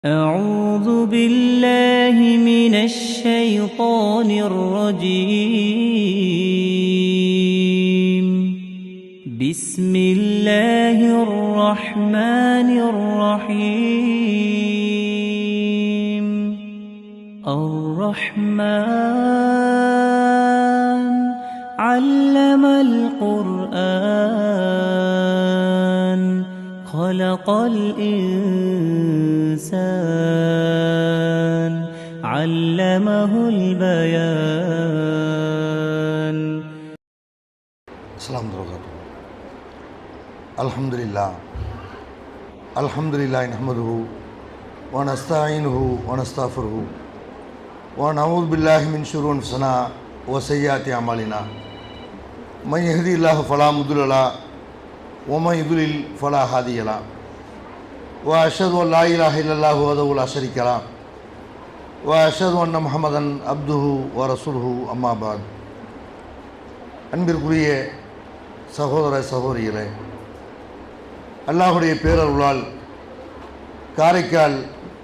أعوذ بالله من الشيطان الرجيم. بسم الله الرحمن الرحيم. الرحمن علم القرآن خلق الإنسان علمه البيان. السلام عليكم. الحمد لله نحمده ونستعينه ونستغفره ونعوذ بالله من شرور أنفسنا وسيئات أعمالنا. من يهدي الله فلا مضل له ومن يضلل فلا هادي له. وأشهد أن لا إله إلا الله وحده لا شريك له وأشهد أن محمدا عبده ورسوله أما بعد. அன்பிற்குரிய சகோதர சகோதரிகளே, அல்லாஹுடைய பேரருளால் காரைக்கால்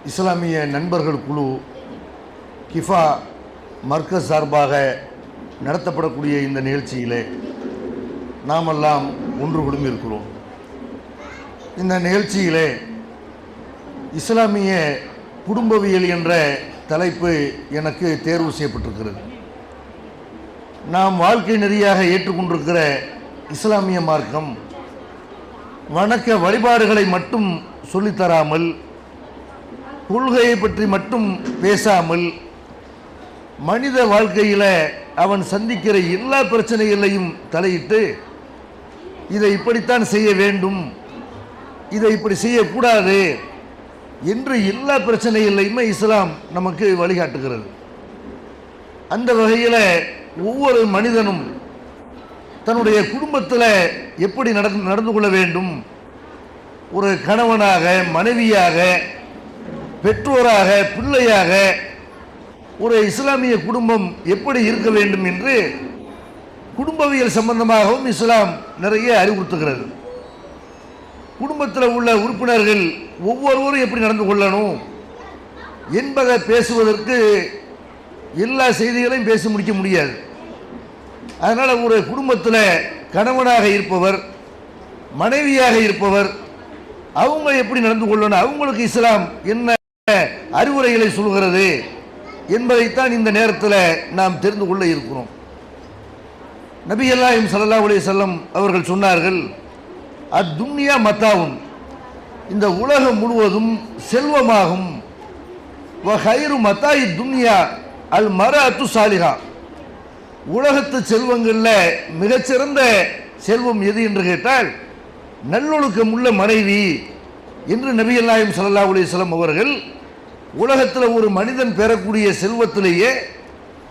இஸ்லாமிய நண்பர்கள் குழு கிஃபா மர்கஸ் சார்பாக நடத்தப்படக்கூடிய இந்த நிகழ்ச்சியிலே நாமெல்லாம் ஒன்று குழுமியிருக்கிறோம். இந்த நிகழ்ச்சியிலே இஸ்லாமிய குடும்பவியல் என்ற தலைப்பு எனக்கு தேர்வு செய்யப்பட்டிருக்கிறது. நாம் வாழ்க்கை நெறியாக ஏற்றுக்கொண்டிருக்கிற இஸ்லாமிய மார்க்கம் வணக்க வழிபாடுகளை மட்டும் சொல்லித்தராமல், கொள்கையை பற்றி மட்டும் பேசாமல், மனித வாழ்க்கையில் அவன் சந்திக்கிற எல்லா பிரச்சனைகளையும் தலையிட்டு இதை இப்படித்தான் செய்ய வேண்டும், இதை இப்படி செய்யக்கூடாது என்று எல்லா பிரச்சனைகளையுமே இஸ்லாம் நமக்கு வழிகாட்டுகிறது. அந்த வகையில் ஒவ்வொரு மனிதனும் தன்னுடைய குடும்பத்தில் எப்படி நடந்து கொள்ள வேண்டும், ஒரு கணவனாக, மனைவியாக, பெற்றோராக, பிள்ளையாக ஒரு இஸ்லாமிய குடும்பம் எப்படி இருக்க வேண்டும் என்று குடும்பவியல் சம்பந்தமாகவும் இஸ்லாம் நிறைய அறிவுறுத்துகிறது. குடும்பத்தில் உள்ள உறுப்பினர்கள் ஒவ்வொருவரும் எப்படி நடந்து கொள்ளணும் என்பதை பேசுவதற்கு எல்லா செய்திகளையும் பேசி முடிக்க முடியாது. அதனால் ஒரு குடும்பத்தில் கணவனாக இருப்பவர், மனைவியாக இருப்பவர், அவங்க எப்படி நடந்து கொள்ளணும், அவங்களுக்கு இஸ்லாம் என்ன அறிவுரைகளை சொல்கிறது என்பதைத்தான் இந்த நேரத்தில் நாம் தெரிந்து கொள்ள இருக்கிறோம். நபியல்லாஹு ஸல்லல்லாஹு அலைஹி வஸல்லம் அவர்கள் சொன்னார்கள், அத்துன்யா மத்தாவுன், இந்த உலகம் முழுவதும் செல்வமாகும். வ ஹைரு மத்தாயி துன்யா அல் மரஅத்து சாலிஹா, உலகத்து செல்வங்களில் மிகச்சிறந்த செல்வம் எது என்று கேட்டால் நல்லொழுக்கம் உள்ள மனைவி என்று நபியல்லாஹு ஸல்லல்லாஹு அலைஹி வஸல்லம் அவர்கள் உலகத்தில் ஒரு மனிதன் பெறக்கூடிய செல்வத்திலேயே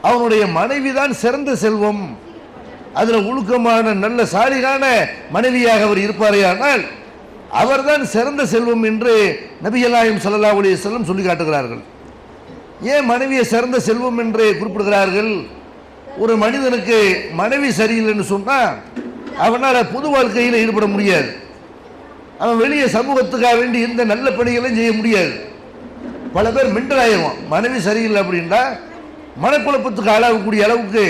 அவனுடைய மனைவிதான் சிறந்த செல்வம், அதில் ஒழுக்கமான நல்ல சாலிகான மனைவியாக அவர் இருப்பாரேயானால் அவர்தான் சிறந்த செல்வம் என்று நபியல்லாஹு ஸல்லல்லாஹு அலைஹி வஸல்லம் சொல்லி காட்டுகிறார்கள். ஏன் மனைவியை சிறந்த செல்வம் என்று குறிப்பிடுகிறார்கள்? ஒரு மனிதனுக்கு மனைவி சரியில்லைன்னு சொன்னால் அவனால் பொது வாழ்க்கையில் ஈடுபட முடியாது, அவன் வெளியே சமூகத்துக்காக வேண்டி எந்த நல்ல பணிகளையும் செய்ய முடியாது. பல பேர் மெண்டல் ஆயிடுவான், மனைவி சரியில்லை அப்படின்னா மனக்குழப்பத்துக்கு ஆளாகக்கூடிய அளவுக்கு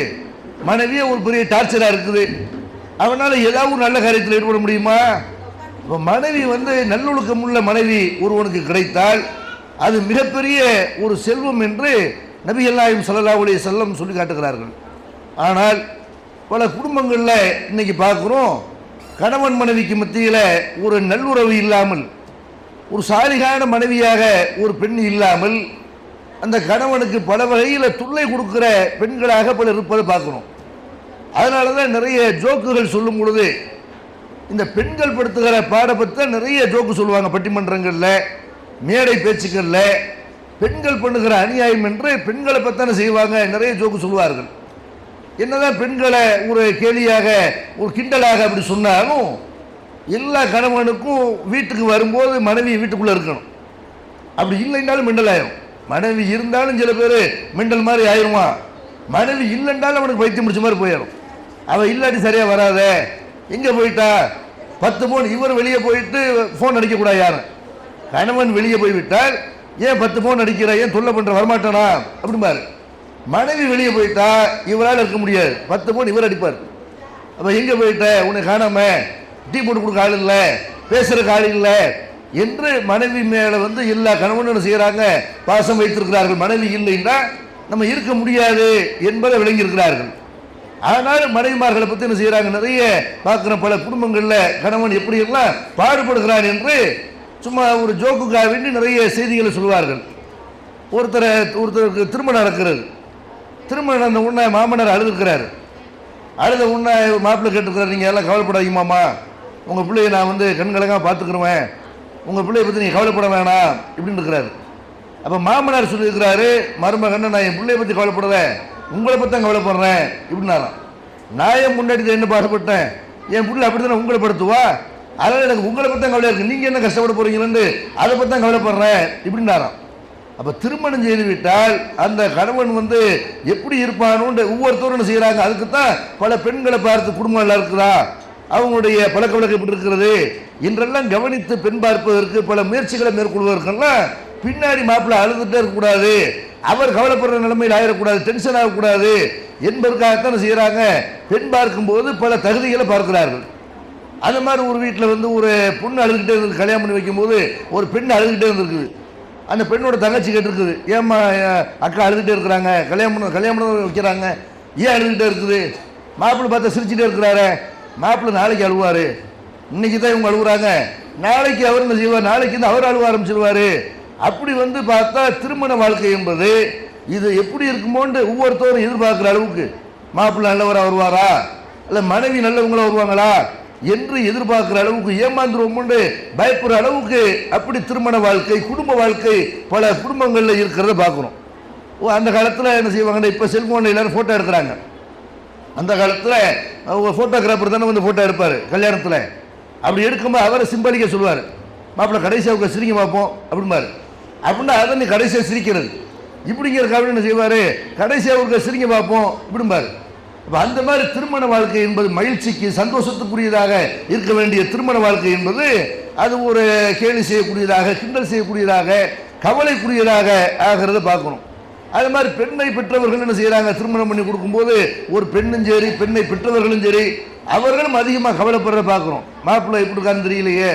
மனைவியே ஒரு பெரிய டார்ச்சராக இருக்குது, அவனால் ஏதாவது நல்ல காரியத்தில் ஈடுபட முடியுமா? இப்போ மனைவி நல்லொழுக்கம் உள்ள மனைவி ஒருவனுக்கு கிடைத்தால் அது மிகப்பெரிய ஒரு செல்வம் என்று நபியல்லாஹு ஸல்லல்லாஹு அலைஹி வஸல்லம் சொல்லி காட்டுகிறார்கள். ஆனால் பல குடும்பங்களில் இன்னைக்கு பார்க்குறோம், கணவன் மனைவிக்கு மத்தியில் ஒரு நல்லுறவு இல்லாமல், ஒரு சாலிகான மனைவியாக ஒரு பெண் இல்லாமல், அந்த கணவனுக்கு பல வகையில் தொல்லை கொடுக்கிற பெண்களாக பலர் இருப்பதை பார்க்குறோம். அதனால தான் நிறைய ஜோக்குகள் சொல்லும் பொழுது இந்த பெண்கள் படுத்துகிற பாடப்பத்தை நிறைய ஜோக்கு சொல்லுவாங்க. பட்டிமன்றங்களில், மேடை பேச்சுக்களில் பெண்கள் பண்ணுகிற அநியாயம் என்று பெண்களை பத்தான செய்வாங்க, நிறைய ஜோக்கு சொல்லுவார்கள். என்னதான் பெண்களை ஒரு கேலியாக, ஒரு கிண்டலாக அப்படி சொன்னாலும் எல்லா கணவனுக்கும் வீட்டுக்கு வரும்போது மனைவி வீட்டுக்குள்ளே இருக்கணும், அப்படி இல்லைன்னாலும் மெண்டல் ஆயிரும். மனைவி இருந்தாலும் சில பேர் மெண்டல் மாதிரி ஆயிடுவான், மனைவி இல்லைன்னாலும் அவனுக்கு பைத்தியம் முடிச்ச மாதிரி போயிடும். அவள் இல்லாட்டி சரியாக வராத, எங்கே போயிட்டா, 10 ஃபோன், இவர் வெளியே போயிட்டு ஃபோன் அடிக்கக்கூடாது யாரும். கணவன் வெளியே போய்விட்டால் ஏன் 10 ஃபோன் அடிக்கிற, ஏன் தொல்லை பண்ற, வரமாட்டானா அப்படிம்பாரு. மனைவி வெளியே போயிட்டா இவரால் இருக்க முடியாது, 10 ஃபோன் இவர் அடிப்பார். அப்போ எங்கே போயிட்ட, உன்னை காணாம, டீ போட்டு கொடுக்க ஆள் இல்லை, பேசுறதுக்கு ஆள் இல்லை என்று மனைவி மேலே வந்து எல்லா கணவனும் செய்கிறாங்க, பாசம் வைத்திருக்கிறார்கள். மனைவி இல்லைன்னா நம்ம இருக்க முடியாது என்பதை விளங்கியிருக்கிறார்கள். ஆனால் மனைவிமார்களை பற்றி என்ன செய்கிறாங்க, நிறைய பார்க்குற பல குடும்பங்களில் கணவன் எப்படியெல்லாம் பாடுபடுகிறான் என்று சும்மா ஒரு ஜோக்குக்காக வேண்டி நிறைய செய்திகளை சொல்வார்கள். ஒருத்தருக்கு திருமணம் நடக்கிறது. திருமணம் நடந்த உடனே மாமனார் அழுதுருக்கிறார். அழுத உடனே மாப்பிள்ளை கேட்டுருக்கிறார், நீங்கள் எல்லாம் கவலைப்படாதீங்க மாமா, உங்கள் பிள்ளையை நான் வந்து கண்கலங்காக பார்த்துக்குருவேன், உங்கள் பிள்ளையை பற்றி நீங்கள் கவலைப்பட வேணாம் இப்படின்னு இருக்கிறாரு. அப்போ மாமனார் சொல்லியிருக்கிறாரு, மருமகன் நான் என் பிள்ளையை பற்றி கவலைப்படுவேன், உங்களை பற்றி தான் கவலைப்படுறேன் இப்படின்னாராம். நான் என் முன்னாடி என்ன பாடுபட்டேன், என் பிள்ளை அப்படி தானே உங்களை படுத்துவா, அதனால் எனக்கு உங்களை பற்றி தான் கவலையாக இருக்குது, நீங்கள் என்ன கஷ்டப்பட போகிறீங்கன்னு அதை பற்றி தான் கவலைப்படுறேன் இப்படின்னாராம். அப்போ திருமணம் செய்து விட்டால் அந்த கணவன் வந்து எப்படி இருப்பானு ஒவ்வொருத்தரும் என்ன செய்கிறாங்க, அதுக்கு தான் பல பெண்களை பார்த்து குடும்பம் நல்லா இருக்குதா, அவங்களுடைய பழக்க வழக்கம் எப்படி இருக்கிறது என்றெல்லாம் கவனித்து பெண் பார்ப்பதற்கு பல முயற்சிகளை மேற்கொள்வதற்கெல்லாம் பின்னாடி மாப்பிள்ளை அழுதுகிட்டே இருக்கக்கூடாது, அவர் கவலைப்படுற நிலைமையில் ஆயிடக்கூடாது, டென்ஷன் ஆகக்கூடாது என்பதற்காகத்தான் செய்கிறாங்க. பெண் பார்க்கும்போது பல தகுதிகளை பார்க்கிறார்கள். அது மாதிரி ஒரு வீட்டில் வந்து ஒரு பொண்ணு அழுதுகிட்டே இருந்து கல்யாணம் பண்ணி வைக்கும்போது ஒரு பெண் அழுதுகிட்டே இருந்திருக்குது. அந்த பெண்ணோட தங்கச்சி கேட்டிருக்குது, ஏம்மா அக்கா அழுதுகிட்டே இருக்கிறாங்க, கல்யாணம் வைக்கிறாங்க, ஏன் அழுதுகிட்டே இருக்குது, மாப்பிள்ளை பார்த்தா சிரிச்சுட்டே இருக்கிறாரு, மாப்பிள்ளை நாளைக்கு அழுவார், இன்னைக்கு தான் இவங்க அழுகுறாங்க, நாளைக்கு அவர் என்ன செய்வார், நாளைக்கு தான் அவர் அழுவ ஆரம்பிச்சிருவார். அப்படி வந்து பார்த்தா திருமண வாழ்க்கை என்பது இது எப்படி இருக்குமோன்னு ஒவ்வொருத்தரும் எதிர்பார்க்குற அளவுக்கு மாப்பிள்ளை நல்லவராக வருவாரா, இல்லை மனைவி நல்லவங்களா வருவாங்களா என்று எதிர்பார்க்குற அளவுக்கு ஏமாந்துருவோம்னு பயப்படுற அளவுக்கு அப்படி திருமண வாழ்க்கை குடும்ப வாழ்க்கை பல குடும்பங்களில் இருக்கிறத பார்க்குறோம். அந்த காலத்தில் என்ன செய்வாங்கன்னா, இப்போ செல்ஃபோனில் எல்லோரும் ஃபோட்டோ எடுக்கிறாங்க. அந்த காலத்தில் ஃபோட்டோகிராஃபர் தானே வந்து ஃபோட்டோ எடுப்பார் கல்யாணத்தில். அப்படி எடுக்கும்போது அவரை சிம்பலிக்க சொல்லுவார், மாப்பிள்ளை கடைசியாக சிரிக்க பார்ப்போம் அப்படிம்பாரு. அப்படின்னா அதை நீ கடைசியாக சிரிக்கிறது இப்படிங்கிறக்காக என்ன செய்வார், கடைசியாக சிரிக்க பார்ப்போம் இப்படிம்பாரு. அப்போ அந்த மாதிரி திருமண வாழ்க்கை என்பது மகிழ்ச்சிக்கு சந்தோஷத்துக்குரியதாக இருக்க வேண்டிய திருமண வாழ்க்கை என்பது அது ஒரு கேலி செய்யக்கூடியதாக, கிண்டல் செய்யக்கூடியதாக, கவலைக்குரியதாக ஆகிறத பார்க்கணும். அது மாதிரி பெண்ணை பெற்றவர்கள் என்ன செய்கிறாங்க, திருமணம் பண்ணி கொடுக்கும்போது ஒரு பெண்ணும் சரி பெண்ணை பெற்றவர்களும் சரி அவர்களும் அதிகமாக கவலைப்படுற பார்க்குறோம். மாப்பிள்ளை எப்படி இருக்கான்னு தெரியலையே,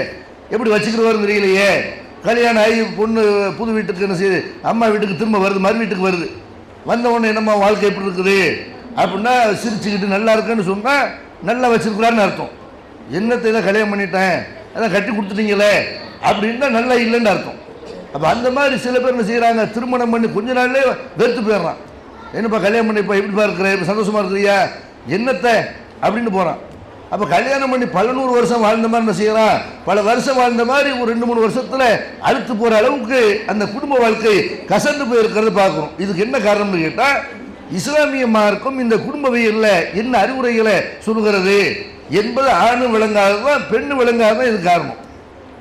எப்படி வச்சுக்கிறவாருன்னு தெரியலையே, கல்யாணம் ஆகி பொண்ணு புது வீட்டுக்கு என்ன செய்யுது, அம்மா வீட்டுக்கு திரும்ப வருது, மறு வீட்டுக்கு வருது, வந்த உடனே என்னம்மா வாழ்க்கை எப்படி இருக்குது அப்படின்னா சிரிச்சுக்கிட்டு நல்லா இருக்குன்னு சொன்னால் நல்லா வச்சிருக்கிறான்னு அர்த்தம். என்னத்தை தான் கல்யாணம் பண்ணிட்டேன், அதான் கட்டி கொடுத்துட்டீங்களே அப்படின்னா நல்லா இல்லைன்னு அர்த்தம். அப்போ அந்த மாதிரி சில பேர் என்ன செய்கிறாங்க, திருமணம் பண்ணி கொஞ்ச நாள்லேயே வெறுத்து போயிடுறான். என்னப்பா கல்யாணம் பண்ணி இப்போ எப்படி இருக்கிற, இப்போ சந்தோஷமாக இருக்கிறியா, என்னத்தை அப்படின்னு போகிறான். அப்போ கல்யாணம் பண்ணி பல 100 வருஷம் வாழ்ந்த மாதிரி என்ன செய்யறான், பல வருஷம் வாழ்ந்த மாதிரி ஒரு 2-3 வருஷத்தில் அழுத்து போகிற அளவுக்கு அந்த குடும்ப வாழ்க்கை கசந்து போயிருக்கிறது பார்க்குறோம். இதுக்கு என்ன காரணம்னு கேட்டால், இஸ்லாமிய மார்க்கம் இந்த குடும்பவியலில் என்ன அறிவுரைகளை சொல்லுகிறது என்பது ஆணு விளங்காததான் பெண்ணு விளங்காததான் இது காரணம்.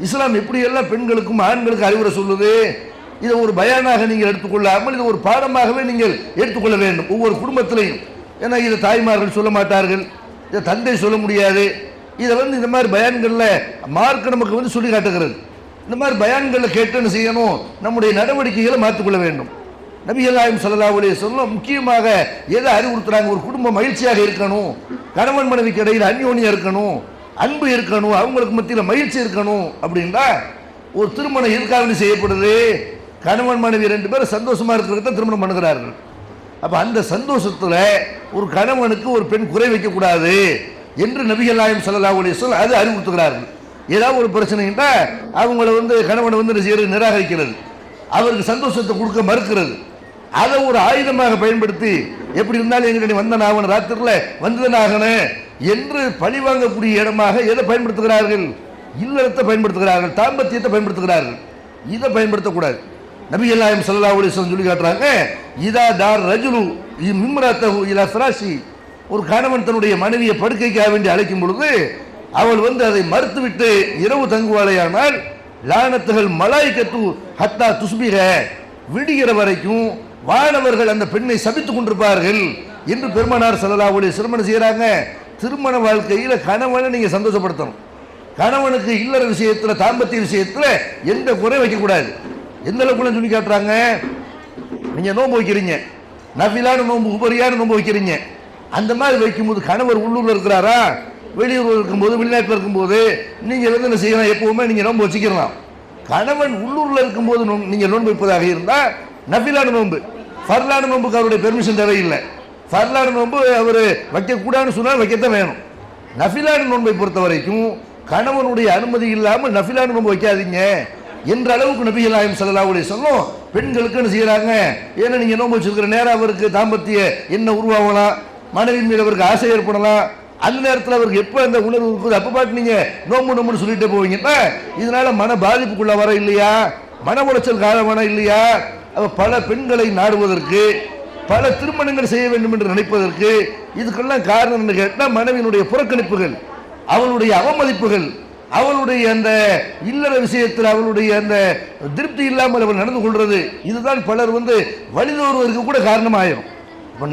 இஸ்லாம் எப்படியெல்லாம் பெண்களுக்கும் ஆண்களுக்கு அறிவுரை சொல்லுது, இதை ஒரு பயானாக நீங்கள் எடுத்துக்கொள்ளாமல் இது ஒரு பாடமாகவே நீங்கள் எடுத்துக்கொள்ள வேண்டும் ஒவ்வொரு குடும்பத்திலையும். ஏன்னா இதை தாய்மார்கள் சொல்ல மாட்டார்கள், இதை தந்தை சொல்ல முடியாது. இதை வந்து இந்த மாதிரி பயான்களில் மார்க் நமக்கு வந்து சொல்லி காட்டுகிறது. இந்த மாதிரி பயான்களில் கேட்டு என்ன செய்யணும், நம்முடைய நடவடிக்கைகளை மாற்றிக்கொள்ள வேண்டும். நபிகள் நாயகம் ஸல்லல்லாஹு அலைஹி வஸல்லம் முக்கியமாக எதை அறிவுறுத்துறாங்க, ஒரு குடும்பம் மகிழ்ச்சியாக இருக்கணும், கணவன் மனைவிக்கு இடையில் அந்யோன்யம் இருக்கணும், அன்பு இருக்கணும், அவங்களுக்கு மத்தியில் மகிழ்ச்சி இருக்கணும். அப்படின்னா ஒரு திருமணம் எதுக்காக செய்யப்படுது, கணவன் மனைவி 2 பேரும் சந்தோஷமா இருக்கிறது தான் திருமணம் பண்ணுகிறார்கள். அப்போ அந்த சந்தோஷத்தில் ஒரு கணவனுக்கு ஒரு பெண் குறை வைக்கக்கூடாது என்று நபிகள் நாயகம் ஸல்லல்லாஹு அலைஹி வஸல்லம் அது அறிவுறுத்துகிறார்கள். ஏதாவது ஒரு பிரச்சனைன்னா அவங்கள வந்து கணவனை வந்து நிராகரிக்கிறது, அவருக்கு சந்தோஷத்தை கொடுக்க மறுக்கிறது, அதை ஒரு ஆயுதமாக பயன்படுத்தி எப்படி இருந்தாலும் எங்கிட்ட வந்தன ஆகணும், ராத்திரியில் வந்ததன் ஆகணும் என்று பழிவாங்கக்கூடிய இடமாக எதை பயன்படுத்துகிறார்கள், இல்லறத்தை பயன்படுத்துகிறார்கள், தாம்பத்தியத்தை பயன்படுத்துகிறார்கள். இதை பயன்படுத்தக்கூடாது. நபிகள் நாயகம் ஸல்லல்லாஹு அலைஹி வஸல்லம் சொல்லி காட்டுறாங்க, இதா தார் ரஜுலு இம்ரத்தஹு இலா ஃபிராஷி, ஒரு கணவன் தன்னுடைய மனைவியை படுக்கைக்காக வேண்டி அழைக்கும் பொழுது அவள் வந்து அதை மறுத்துவிட்டு இரவு தங்குவாளையானால் லானத்துகள் மலாய்க்கத்து ஹத்தா துஸ்பிக, விடுகிற வரைக்கும் வானவர்கள் அந்த பெண்ணை சபித்துக் கொண்டிருப்பார்கள் என்று பெருமானார் ஸல்லல்லாஹு அலைஹி வஸல்லம் செய்கிறாங்க. திருமண வாழ்க்கையில் கணவனை நீங்கள் சந்தோஷப்படுத்தணும். கணவனுக்கு இல்லற விஷயத்தில் தாம்பத்திய விஷயத்தில் எந்த குறை வைக்கக்கூடாது. எந்த அளவுக்குலாம் சொல்லி காட்டுறாங்க. நீங்க நோன்பு வைக்கிறீங்க, நஃபிலான நோன்பு, உபரியான நோன்பு வைக்கிறீங்க. அந்த மாதிரி வைக்கும்போது கணவர் உள்ளூர்ல இருக்கிறாரா, வெளியூர் இருக்கும்போது, வெளிநாட்டில் இருக்கும்போது நீங்க வந்து என்ன செய்யலாம், எப்பவுமே நீங்க நோன்பு வச்சுக்கலாம். கணவன் உள்ளூர்ல இருக்கும்போது நீங்க நோன்பு வைப்பதாக இருந்தா நஃபிலான நோன்பு, ஃபர்லான நோன்புக்கு அவருடைய பெர்மிஷன் தேவையில்லை. ஃபர்லான நோன்பு அவர் வைக்கக்கூடாதுன்னு சொன்னால் வைக்கத்தான் வேணும். நஃபிலான நோன்பை பொறுத்த வரைக்கும் கணவனுடைய அனுமதி இல்லாமல் நஃபிலான நோன்பு வைக்காதீங்க என்ற அளவுக்கு நபிகள் நாயகம் ஸல்லல்லாஹு அலைஹி வஸல்லம் பெண்களுக்கு என்ன செய்யறாங்க. ஏன்னா நீங்க நோன்பு வச்சிருக்கிற நேரம் அவருக்கு தாம்பத்திய என்ன உருவாகலாம், மனைவியின் மீது அவருக்கு ஆசை ஏற்படலாம். அந்த நேரத்தில் அவருக்கு எப்போ அந்த உணர்வு இருக்குது, அப்போ பாட்டு நீங்க நோம்புன்னு சொல்லிட்டு போவீங்கன்னா இதனால மன பாதிப்புக்குள்ள வர இல்லையா, மன உளைச்சல் காலமான இல்லையா. பல பெண்களை நாடுவதற்கு, பல திருமணங்கள் செய்ய வேண்டும் என்று நினைப்பதற்கு இதுக்கெல்லாம் காரணம் என்ன கேட்டால் மனைவியினுடைய புறக்கணிப்புகள், அவளுடைய அவமதிப்புகள், அவளுடைய அந்த இல்லற விஷயத்தில் அவளுடைய அந்த திருப்தி இல்லாமல் அவள் நடந்து கொள்வது, இதுதான் பலர் வந்து வழி தோறுவதற்கு கூட காரணமாயிரும்.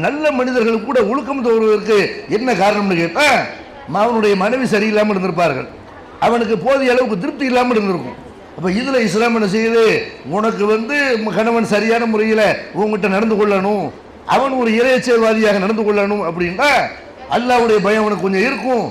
நல்ல மனிதர்கள் கூட ஒழுக்கம் தோறுவதற்கு என்ன காரணம்னு கேட்டால் அவனுடைய மனைவி சரியில்லாமல் இருந்திருப்பார்கள், அவனுக்கு போதிய அளவுக்கு திருப்தி இல்லாமல் இருந்திருக்கும். அப்போ இதில் இஸ்லாம் என்ன செய்யுது, உனக்கு வந்து கணவன் சரியான முறையில் உங்ககிட்ட நடந்து கொள்ளணும், அவன் ஒரு இறைச்சவாதியாக நடந்து கொள்ளணும் அப்படின்னா அல்லாஹ்வுடைய பயம் உனக்கு கொஞ்சம் இருக்கும்.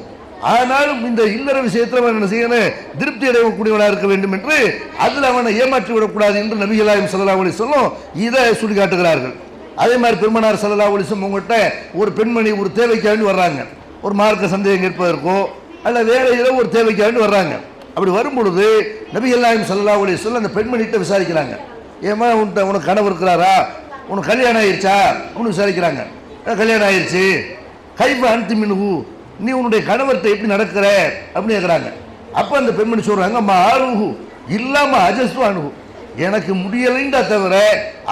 ஆனாலும் இந்த இல்லற விஷயத்தில் அவன் என்ன செய்யணும், திருப்தி அடையக்கூடியவனாக இருக்க வேண்டும் என்று அதில் அவனை ஏமாற்றி விடக்கூடாது என்று நபிகள் நாயகம் ஸல்லல்லாஹு அலைஹி வஸல்லம் இதை சொல்லி காட்டுகிறார்கள். அதே மாதிரி பெருமானார் ஸல்லல்லாஹு அலைஹி வஸல்லம் உங்கள்கிட்ட ஒரு பெண்மணி ஒரு தேவைக்காண்டி வர்றாங்க, ஒரு மார்க்க சந்தேகம் கேட்பதற்கோ அல்ல வேற ஏதோ ஒரு தேவைக்காண்டி வர்றாங்க. அப்படி வரும்பொழுது நபிகள் நாயகம் ஸல்லல்லாஹு அலைஹி வஸல்லம் அந்த பெண்மணிகிட்ட விசாரிக்கிறாங்க, ஏமா உனக்கு கனவு இருக்கிறாரா, உனக்கு கல்யாணம் ஆயிடுச்சா அப்படின்னு விசாரிக்கிறாங்க. கல்யாணம் ஆயிடுச்சு. கைஃப அன்தி மின்ஹு, நீ உன்னுடைய கணவர்கிட்ட எப்படி நடக்கிற அப்படின்னு கேட்குறாங்க. அப்போ அந்த பெண்மணி சொல்கிறாங்க, அம்மா ஆருஹு இல்லாமல் அஜஸ்து அணுகு, எனக்கு முடியலைன்றா தவிர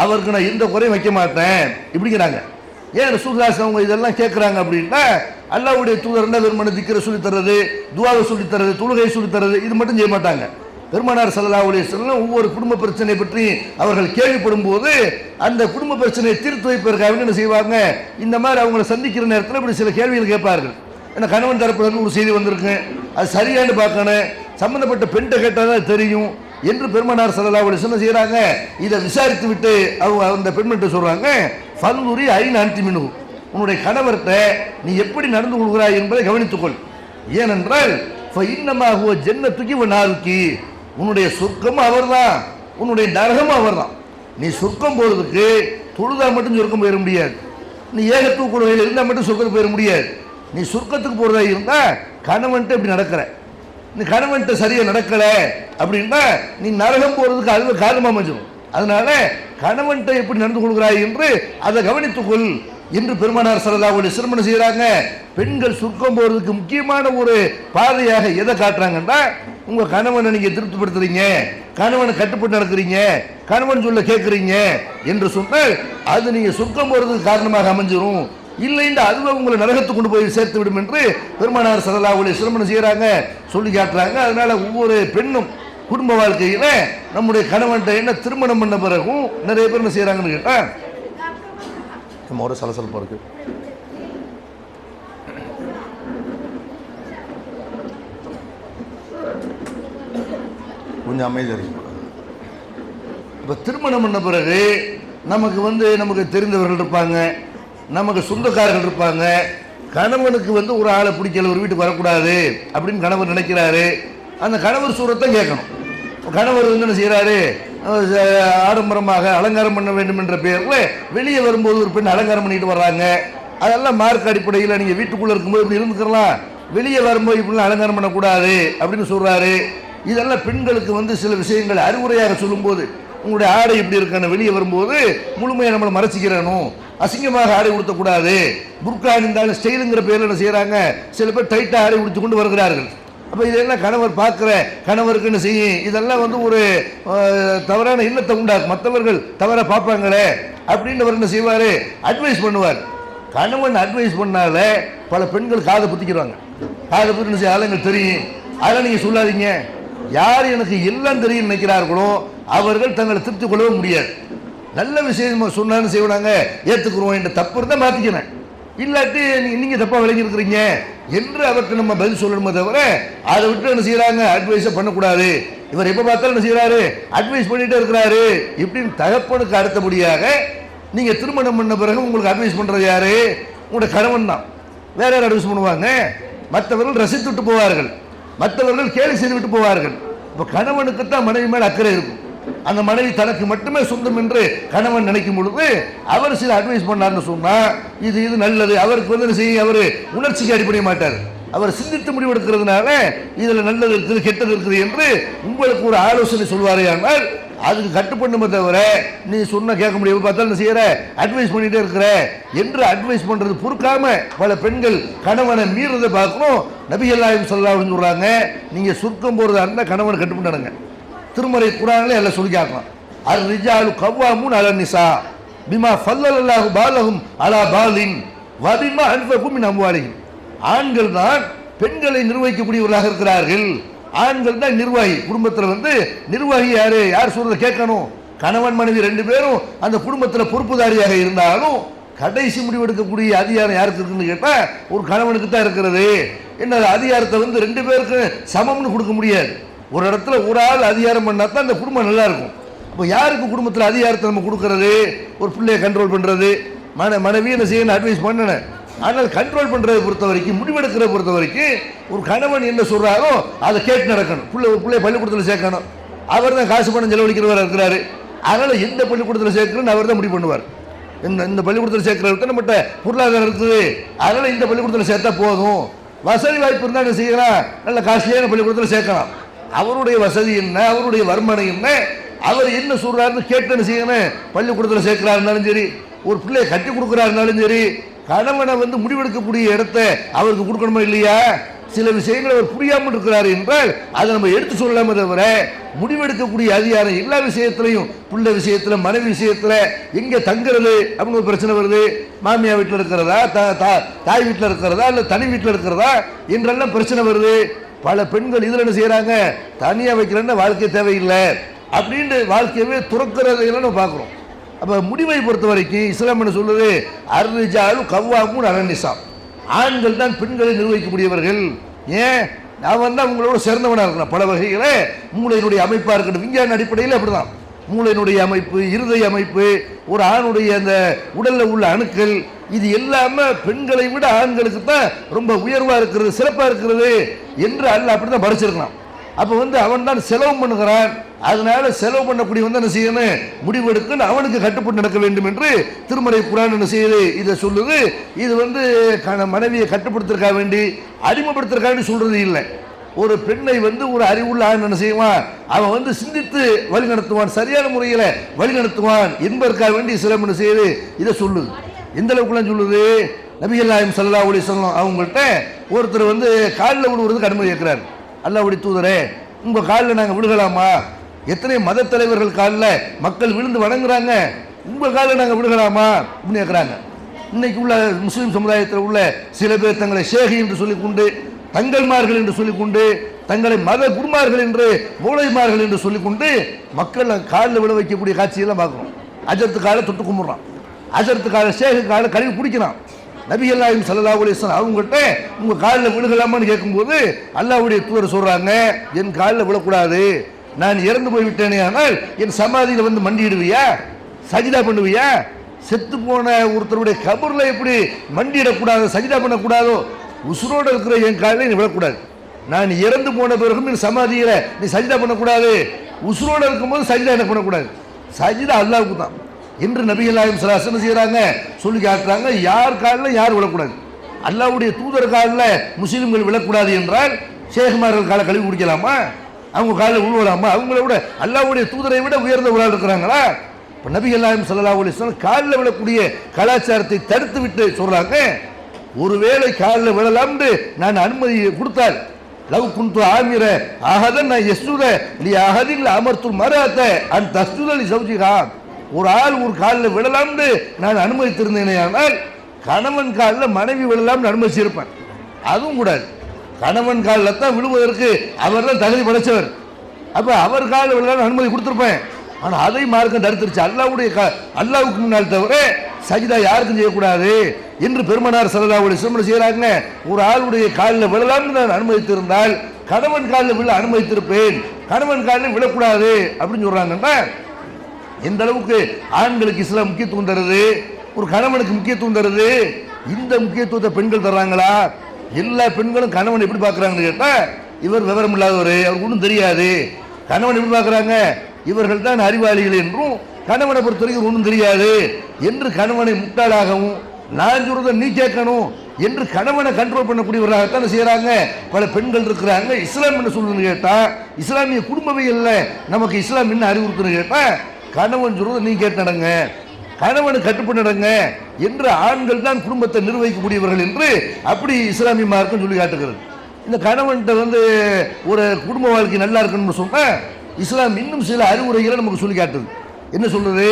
அவருக்கு நான் எந்த குறையும் வைக்க மாட்டேன் இப்படிங்கிறாங்க. ஏன் ரசூலுல்லாஹி அவங்க இதெல்லாம் கேட்குறாங்க அப்படின்னா அல்லாஹ்வுடைய தூதர் என்ன வெறுமனே திக்ரை சொல்லித் தர்றது, துஆவை சொல்லித் தர்றது, தொழுகை சொல்லித் தர்றது இது மட்டும் செய்ய மாட்டாங்க. பெருமானார் ஸல்லல்லாஹு அலைஹி வஸல்லம் ஒவ்வொரு குடும்ப பிரச்சனை பற்றி அவர்கள் கேள்விப்படும் போது அந்த குடும்ப பிரச்சனையை தீர்த்து வைப்பதற்காக என்ன செய்வாங்க, இந்த மாதிரி அவங்களை சந்திக்கிற நேரத்தில் இப்படி சில கேள்விகள் கேட்பார்கள். ஏன்னா கணவன் தரப்புலேருந்து ஒரு செய்தி வந்திருக்கு, அது சரியானு பார்க்கணும், சம்பந்தப்பட்ட பெண்கிட்ட கேட்டால் தான் தெரியும் என்று பெருமானார் ஸல்லல்லாஹு அலைஹி வஸல்லம் செய்கிறாங்க. இதை விசாரித்து விட்டு அவங்க அந்த பெண்மணிட்ட சொல்கிறாங்க, ஃபன்துரி ஐன அன்தி மின்ஹு, உன்னுடைய கணவர்கிட்ட நீ எப்படி நடந்து கொள்கிறாய் என்பதை கவனித்துக்கொள். ஏனென்றால் ஃபஇன்னமா ஹுவ ஜன்னத்துகி வ நாருகி, உன்னுடைய சொர்க்கமும் அவர் தான், உன்னுடைய நரகமும் அவர் தான். நீ சொர்க்கம் போகிறதுக்கு தொழுதா மட்டும் சொர்க்கம் போயிட முடியாது, நீ ஏகத்துவ கொள்கையில் இருந்தால் மட்டும் சொர்க்கத்துக்கு போயிட முடியாது. நீ சொர்க்கத்துக்கு போகிறதா இருந்தால் கணவன்ட்டு இப்படி நடக்கிற, நீ கணவன்ட்டு சரியாக நடக்கலை அப்படின்னா நீ நரகம் போகிறதுக்கு அதுவே காரணமாக அமைஞ்சிடும். அதனால கணவன்ட்ட எப்படி நடந்து கொள்கிறாய் என்று அதை கவனித்துக்கொள் என்று பெருமானார் ஸல்லல்லாஹு அலைஹி வஸல்லம் செய்கிறாங்க. பெண்கள் சொர்க்கம் போகிறதுக்கு முக்கியமான ஒரு பாதையாக எதை காட்டுறாங்கன்னா, உங்கள் கணவனை நீங்கள் திருப்திப்படுத்துறீங்க, கணவனை கட்டுப்பட்டு நடக்கிறீங்க, கணவன் சொல்ல கேட்குறீங்க என்று சொன்னால் அது நீங்கள் சொர்க்கம் போகிறதுக்கு காரணமாக அமைஞ்சிரும். இல்லைன்னா அதுவே உங்களை நரகத்துக்கு கொண்டு போய் சேர்த்து விடும் என்று பெருமானார் ஸல்லல்லாஹு அலைஹி வஸல்லம் செய்கிறாங்க, சொல்லி காட்டுறாங்க. அதனால ஒவ்வொரு பெண்ணும் குடும்ப வாழ்க்கையில் நம்முடைய கணவன்கிட்ட என்ன திருமணம் பண்ண பிறகும் நிறைய பேர் என்ன செய்கிறாங்கன்னு கேட்டால் நம்ம ஒரு சலசலப்பாக இருக்கு. கொஞ்சம் அமைதியாக இருக்கு. இப்போ திருமணம் பண்ண பிறகு நமக்கு தெரிந்தவர்கள் இருப்பாங்க, நமக்கு சொந்தக்காரர்கள் இருப்பாங்க. கணவனுக்கு ஒரு ஆளை பிடிக்கல, ஒரு வீட்டுக்கு வரக்கூடாது அப்படின்னு கணவர் நினைக்கிறாரு. அந்த கணவர் சூரத்தான் கேட்கணும். கணவர் என்ன செய்கிறாரு, ஆடம்பரமாக அலங்காரம் பண்ண வேண்டும் என்ற பெயரில் வெளியே வரும்போது ஒரு பெண் அலங்காரம் பண்ணிட்டு வர்றாங்க. அதெல்லாம் மார்க் அடிப்படையில் நீங்கள் வீட்டுக்குள்ளே இருக்கும்போது இப்படி இருந்துக்கலாம், வெளியே வரும்போது இப்படிலாம் அலங்காரம் பண்ணக்கூடாது அப்படின்னு சொல்கிறாரு. இதெல்லாம் பெண்களுக்கு சில விஷயங்களை அறிவுரையாக சொல்லும்போது, உங்களுடைய ஆடை இப்படி இருக்கான்னு வெளியே வரும்போது முழுமையாக நம்மளை மறைச்சிக்கிறணும், அசிங்கமாக ஆடை உடுத்தக்கூடாது, புர்கா அணிந்தாலும் ஸ்டைலுங்கிற பேரில் என்ன செய்கிறாங்க, சில பேர் டைட்டாக ஆடை உடுத்து கொண்டு வருகிறார்கள். அப்போ இதெல்லாம் கணவர் பார்க்குற கணவருக்கு என்ன செய்யும், இதெல்லாம் ஒரு தவறான எண்ணத்தை உண்டாக்கும், மற்றவர்கள் தவறாக பார்ப்பாங்களே அப்படின்னு அவர் என்ன செய்வார், அட்வைஸ் பண்ணுவார். கணவன் அட்வைஸ் பண்ணால பல பெண்கள் காதை புத்திக்கிறாங்க. காதை பற்றி என்ன செய்ய ஆளுங்க தெரியும், அதெல்லாம் நீங்கள் சொல்லாதீங்க. யார் எனக்கு எல்லாம் தெரியும் நினைக்கிறார்களோ அவர்கள் தங்களை திருப்தி கொள்ளவே முடியாது. நல்ல விஷயம் சொன்னாலும் செய்வாங்க, ஏற்றுக்குருவோம் என்ற தப்பு இருந்தால் மாற்றிக்கிறேன். இல்லாட்டி நீங்க தப்பா விளங்கி இருக்கிறீங்க என்று அவருக்கு நம்ம பதில் சொல்லணுமே தவிர அதை விட்டு என்ன செய்யறாங்க, அட்வைஸை பண்ணக்கூடாது. இவர் எப்ப பார்த்தாலும் என்ன செய்யறாரு, அட்வைஸ் பண்ணிட்டே இருக்கிறாரு. இப்படின்னு தகப்பனுக்கு அடுத்தபடியாக நீங்க திருமணம் பண்ண பிறகு உங்களுக்கு அட்வைஸ் பண்றது யாரு? உங்களோட கணவன் தான். வேற யாரும் அட்வைஸ் பண்ணுவாங்க? மற்றவர்கள் ரசித்து விட்டு போவார்கள், மற்றவர்கள் கேலி செய்து விட்டு போவார்கள். இப்போ கணவனுக்கு தான் மனைவி மேல் அக்கறை இருக்கும். அந்த மனைவி தனக்கு மட்டுமே சொந்தம் என்று கணவன் நினைக்கும் பொழுது அவர் சில அட்வைஸ் பண்ணார்னு சொன்னா இது நல்லது, அவருக்கு வந்து செய்ய அவர் உணர்ச்சிக்கு அடிப்படைய மாட்டார். அவர் சிந்தித்து முடிவெடுக்கிறதுனால இதுல நல்லது இருக்குது கெட்டது இருக்குது என்று உங்களுக்கு ஒரு ஆலோசனை சொல்வாரே, ஆனால் அதுக்கு கட்டுப்பண்ணுமே தவிர நீ சொன்ன கேட்க முடியும் பார்த்தா என்ன செய்யற, அட்வைஸ் பண்ணிட்டே இருக்கிற என்று அட்வைஸ் பண்றது பொறுக்காம பல பெண்கள் கணவனை மீறதை பார்க்கணும். நபிகள் நாயகம் ஸல்லல்லாஹு அலைஹி வஸல்லம் சொல்றாங்க, நீங்க சுருக்கம் போறதா இருந்தா கணவனை கட்டுப்பட்டுடுங்க. திருமறை குர்ஆன்ல எல்லாம் சொல்லி காட்டலாம். அர் ரிஜாலு கவ்வாமூன் அலன் நிசா பிமா ஃபல்லல்லாஹு பாலஹும் அலா பாலின் வ பிமா அன்ஃபகு மின் அம்வாலிஹிம். ஆண்கள் தான் பெண்களை நிர்வகிக்கக்கூடியவர்களாக இருக்கிறார்கள். ஆண்கள் தான் நிர்வாகி. குடும்பத்தில் வந்து நிர்வாகி யாரு? யார் சொல்றதை கேட்கணும்? கணவன் மனைவி ரெண்டு பேரும் அந்த குடும்பத்தில் பொறுப்புதாரியாக இருந்தாலும் கடைசி முடிவெடுக்கக்கூடிய அதிகாரம் யாருக்கு இருக்குன்னு கேட்டா ஒரு கணவனுக்கு தான் இருக்கிறது. என்ன அதிகாரத்தை வந்து ரெண்டு பேருக்கு சமம்னு கொடுக்க முடியாது. ஒரு இடத்துல ஒரு ஆள் அதிகாரம் பண்ணா தான் அந்த குடும்பம் நல்லா இருக்கும். இப்போ யாருக்கு குடும்பத்தில் அதிகாரத்தை நம்ம கொடுக்கறது? ஒரு பிள்ளையை கண்ட்ரோல் பண்றது, மனைவி என்ன செய்யணும், அட்வைஸ் பண்ணணும். ஆனால் கண்ட்ரோல் பண்றதை பொறுத்த வரைக்கும், முடிவெடுக்கிறத பொறுத்த வரைக்கும் ஒரு கணவன் என்ன சொல்றாரோ அதை கேட்டு நடக்கணும். பிள்ளை பள்ளிக்கூடத்தில் சேர்க்கணும், அவர் தான் காசு பணம் செலவழிக்கிறவர் இருக்கிறாரு. அதனால எந்த பள்ளிக்கூடத்தில் சேர்க்கணும்னு அவர் தான் முடிவு பண்ணுவார். இந்த பள்ளிக்கூடத்தில் சேர்க்கிறவர்கிட்ட நம்மகிட்ட பொருளாதாரம் இருக்குது, அதனால இந்த பள்ளிக்கூடத்தில் சேர்த்தா போதும். வசதி வாய்ப்பு இருந்தால் என்ன செய்யலாம், நல்ல காஸ்ட்லியான பள்ளிக்கூடத்தில் சேர்க்கலாம். அவருடைய வசதி என்ன, அவருடைய வருமானம் என்ன, அவர் என்ன சொல்றாருன்னு கேட்டு என்ன செய்யணும். பள்ளிக்கூடத்தில் சேர்க்கிறா இருந்தாலும் சரி, ஒரு பிள்ளையை கட்டி கொடுக்குறா இருந்தாலும் சரி, கணவனை வந்து முடிவெடுக்கக்கூடிய இடத்தை அவருக்கு கொடுக்கணுமா இல்லையா? சில விஷயங்கள் அவர் புரியாமல் இருக்கிறார் என்றால் அதை நம்ம எடுத்து சொல்லலாமே தவிர முடிவெடுக்கக்கூடிய அதிகாரம் எல்லா விஷயத்திலையும், பிள்ளை விஷயத்துல, மனைவி விஷயத்துல எங்க தங்குறது அப்படின்னு ஒரு பிரச்சனை வருது. மாமியா வீட்டில் இருக்கிறதா, தாய் வீட்டில் இருக்கிறதா, இல்லை தனி வீட்டில் இருக்கிறதா என்றெல்லாம் பிரச்சனை வருது. பல பெண்கள் இதில் என்ன செய்யறாங்க, தனியாக வைக்கிறேன்னா வாழ்க்கை தேவையில்லை அப்படின்னு வாழ்க்கையவே துறக்கிறதையெல்லாம் நம்ம பார்க்குறோம். அப்போ முடிவை பொறுத்த வரைக்கும் இஸ்லாம் என்ன சொல்லுது, அர்ரிஜாலு கவ்வாமூன் அலன் நிசா, ஆண்கள் தான் பெண்களை நிர்வகிக்கக்கூடியவர்கள். ஏன்? அவன் தான் உங்களோட சிறந்தவனாக இருக்கணும். பல வகையில் மூளையினுடைய அமைப்பாக இருக்கணும். விஞ்ஞான அடிப்படையில் அப்படிதான் மூளையினுடைய அமைப்பு, இருதய அமைப்பு, ஒரு ஆணுடைய அந்த உடலில் உள்ள அணுக்கள், இது எல்லாமே பெண்களை விட ஆண்களுக்கு தான் ரொம்ப உயர்வாக இருக்கிறது, சிறப்பாக இருக்கிறது என்று அல்லாஹ் அப்படி தான் படைச்சிருக்கலாம். அப்போ வந்து அவன் தான் செலவு பண்ணுகிறான். அதனால செலவு பண்ணக்கூடிய வந்து என்ன செய்யணும், முடிவெடுக்க அவனுக்கு கட்டுப்பட்டு நடக்க வேண்டும் என்று திருமறை குர்ஆன் என்ன செய்யுது, இதை சொல்லுது. இது வந்து மனைவியை கட்டுப்படுத்திருக்க வேண்டி, அடிமைப்படுத்திருக்க வேண்டி சொல்றது இல்லை. ஒரு பெண்ணை வந்து ஒரு அறிவுள்ள ஆண் என்ன செய்வான், அவன் வந்து சிந்தித்து வழி நடத்துவான், சரியான முறையில் வழி நடத்துவான் என்பதற்காக வேண்டி இஸ்லாம் என்ன செய்யுது, இதை சொல்லுது. எந்த அளவுக்குலாம் சொல்லுது, நபிகள் நாயகம் ஸல்லல்லாஹு அலைஹி வஸல்லம் அவங்கள்ட்ட ஒருத்தர் வந்து காலில் விழுவுறதுக்கு அனுமதி கேட்கிறார். அல்லாஹ்வுடைய தூதரே, உங்க காலில் நாங்கள் விழுகலாமா? எத்தனை மத தலைவர்கள் காலில் மக்கள் விழுந்து வணங்குறாங்க, உங்க காலில் நாங்கள் விழுகலாமா அப்படின்னு கேட்குறாங்க. இன்னைக்கு உள்ள முஸ்லீம் சமுதாயத்தில் உள்ள சில பேர் தங்களை ஷேகி என்று சொல்லிக்கொண்டு, தங்கள்மார்கள் என்று சொல்லிக்கொண்டு, தங்களை மத குருமார்கள் என்று, மூளைமார்கள் என்று சொல்லிக்கொண்டு மக்கள் காலில் விழ வைக்கக்கூடிய காட்சியெல்லாம் பார்க்குறோம். அஜர்த்து காலை தொட்டு கும்பிட்றான், அஜர்த்து காலை ஷேகு காலை கழுவி குடிக்கிறான். நபிகள் நாயகம் ஸல்லல்லாஹு அலைஹி வஸல்லம் அவங்ககிட்ட உங்க காலில் விழுகலாமான்னு கேட்கும்போது அல்லாஹ்வுடைய தூதர் சொல்றாங்க, என் காலில் விழக்கூடாது, நான் இறந்து போய்விட்டேனே, ஆனால் என் சமாதியில் வந்து மண்டிடுவியா, சஜிதா பண்ணுவியா? செத்து போன ஒருத்தருடைய கபரில் எப்படி மண்டியிடக்கூடாது, சஜிதா பண்ணக்கூடாதோ, உசுரோடு இருக்கிற என் காலில் நீ விழக்கூடாது. நான் இறந்து போன பிறகும் என் சமாதியில் நீ சஜிதா பண்ணக்கூடாது, உசுரோடு இருக்கும்போது சஜிதா என்ன பண்ணக்கூடாது, சஜிதா அல்லாஹ்வுக்கு தான் என்று நபிகள் நாயகம் ஸல்லல்லாஹு அலைஹி வஸல்லம் செய்யறாங்க, சொல்லி காட்டுறாங்க. யார் காலில் யார் விழக்கூடாது, அல்லாஹ்வுடைய தூதர் காலில் முஸ்லீம்கள் விழக்கூடாது என்றால் ஷேகுமார்கள் காலை கழுவி குடிக்கலாமா, அவங்க காலில் உழுவலாமா? அவங்கள விட அல்லாஹ்வுடைய தூதரை விட உயர்ந்த ஒரு ஆள் இருக்கிறாங்களா? இப்போ நபிகள் நாயகம் ஸல்லல்லாஹு அலைஹி வஸல்லம் காலில் விழக்கூடிய கலாச்சாரத்தை தடுத்து விட்டு சொல்றாங்க, ஒருவேளை காலில் விழலாம்னு நான் அனுமதி கொடுத்தால், லவ் குந்து ஆமிர அஹதன் யஸ்ஜுத லி அஹதின் அமர்த்துல் மரஅத அன் தஸ்ஜுத லி ஜௌஜிஹா, ஒரு ஆள் ஒரு காலில் விழலாம்னு நான் அனுமதித்திருந்தேனே, ஆனால் கணவன் காலில் மனைவி விழலாம்னு அனுமதிச்சிருப்பேன். அதுவும் கூடாது. கணவன் காலில் தான் விழுவதற்கு அவர் தான் தகுதி படைச்சவர். அப்போ அவர் காலில் விழலாம்னு அனுமதி கொடுத்துருப்பேன். ஆனா அதை மார்க்கம் தடுத்துருச்சு. அல்லாஹ்வுக்கு முன்னால் தவிர சஜிதா யாருக்கும் செய்யக்கூடாது என்று பெருமானார் ஸல்லல்லாஹு அலைஹி வஸல்லம் செய்யறாங்க. ஒரு ஆளுடைய காலில் விழலாம்னு நான் அனுமதித்திருந்தால் கணவன் காலில் விழ அனுமதித்திருப்பேன், கணவன் காலில் விழக்கூடாது அப்படின்னு சொல்றாங்கன்னா எந்த அளவுக்கு ஆண்களுக்கு இஸ்லாம் முக்கியத்துவம் தருது, ஒரு கணவனுக்கு முக்கியத்துவம் தருது. இந்த முக்கியத்துவத்தை பெண்கள் தர்றாங்களா? எல்லா பெண்களும் கணவன் எப்படி பார்க்குறாங்கன்னு கேட்டால் இவர் விவரம் இல்லாதவர், அவருக்கு ஒன்றும் தெரியாது. கணவன் எப்படி பார்க்குறாங்க? இவர்கள் தான் அறிவாளிகள் என்றும் கணவனை பொறுத்த வரைக்கும் ஒன்றும் தெரியாது என்று கணவனை முட்டாளாகவும் நான் சொல்றதை நீ கேட்கணும் என்று கணவனை கண்ட்ரோல் பண்ணக்கூடியவர்களாகத்தான் செய்யறாங்க பல பெண்கள் இருக்கிறாங்க. இஸ்லாம் என்ன சொல்லுன்னு கேட்டா, இஸ்லாமிய குடும்பவியல்ல நமக்கு இஸ்லாம் என்ன அறிவுறுத்துன்னு கேட்டா, கணவன் சொல்றதை நீ கேட்டு நடங்க, கணவனை கட்டுப்பட்டு நடங்க என்று ஆண்கள் தான் குடும்பத்தை நிர்வகிக்கக்கூடியவர்கள் என்று அப்படி இஸ்லாமிய மார்க்கம் சொல்லி காட்டுகிறது. இந்த கணவன்கிட்ட ஒரு குடும்ப வாழ்க்கை நல்லா இருக்கணும்னு சொன்னா இஸ்லாம் இன்னும் சில அறிவுரைகளை நமக்கு சொல்லி காட்டுது. என்ன சொல்றது?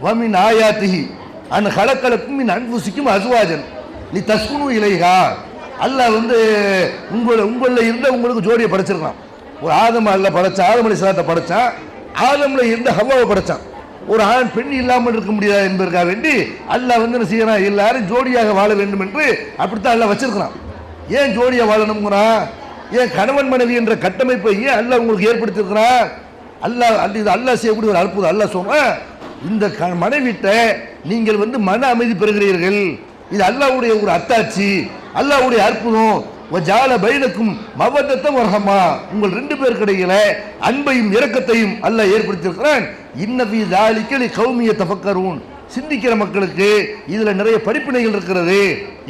வமின் ஆயாத்திஹி அன் ஹலக்கலக்கும் மின் அன்ஃபுசிக்கும் அஸ்வாஜன் நீ தஸ்குனு இலைஹா. அல்லாஹ் உங்களில் இருந்த உங்களுக்கு ஜோடியை படைச்சிருக்கான். ஒரு ஆதம் அல்லாஹ் படைச்சான், ஆதம் அலைஹிஸ்ஸலாத்தை படைச்சான், ஆதம்ல இருந்த ஹவ்வாவை படைச்சான். ஒரு ஆண் பெண் இல்லாமல் இருக்க முடியாது என்பதற்காக வேண்டி அல்லாஹ் என்ன செய்யறான், எல்லாரும் ஜோடியாக வாழ வேண்டும் என்று அப்படித்தான் அல்லாஹ் வச்சிருக்கிறான். ஏன் ஜோடியா வாழணுங்கிறான்? ஏன் கணவன் மனைவி என்ற கட்டமைப்பை ஏன் அல்லாஹ் உங்களுக்கு ஏற்படுத்தியிருக்கிறான்? அல்லாஹ் செய்யக்கூடிய ஒரு அற்புதம். அல்லாஹ் சொல்றான், இந்த மனைவிட்ட நீங்கள் மன அமைதி பெறுகிறீர்கள், இது அல்லாஹ்வுடைய ஒரு அத்தாட்சி, அல்லாஹ்வுடைய அற்புதம். வஜால பைனக்கும் மவத்தத்தம் வரஹமா, உங்கள் ரெண்டு பேருக்கு இடையில அன்பையும் இரக்கத்தையும் அல்லாஹ் ஏற்படுத்தியிருக்கிறான். இன்னஃபி ஸாலிக லிகௌமி யதஃபக்கரூன், சிந்திக்கிற மக்களுக்கு இதுல நிறைய படிப்பினைகள் இருக்கிறது.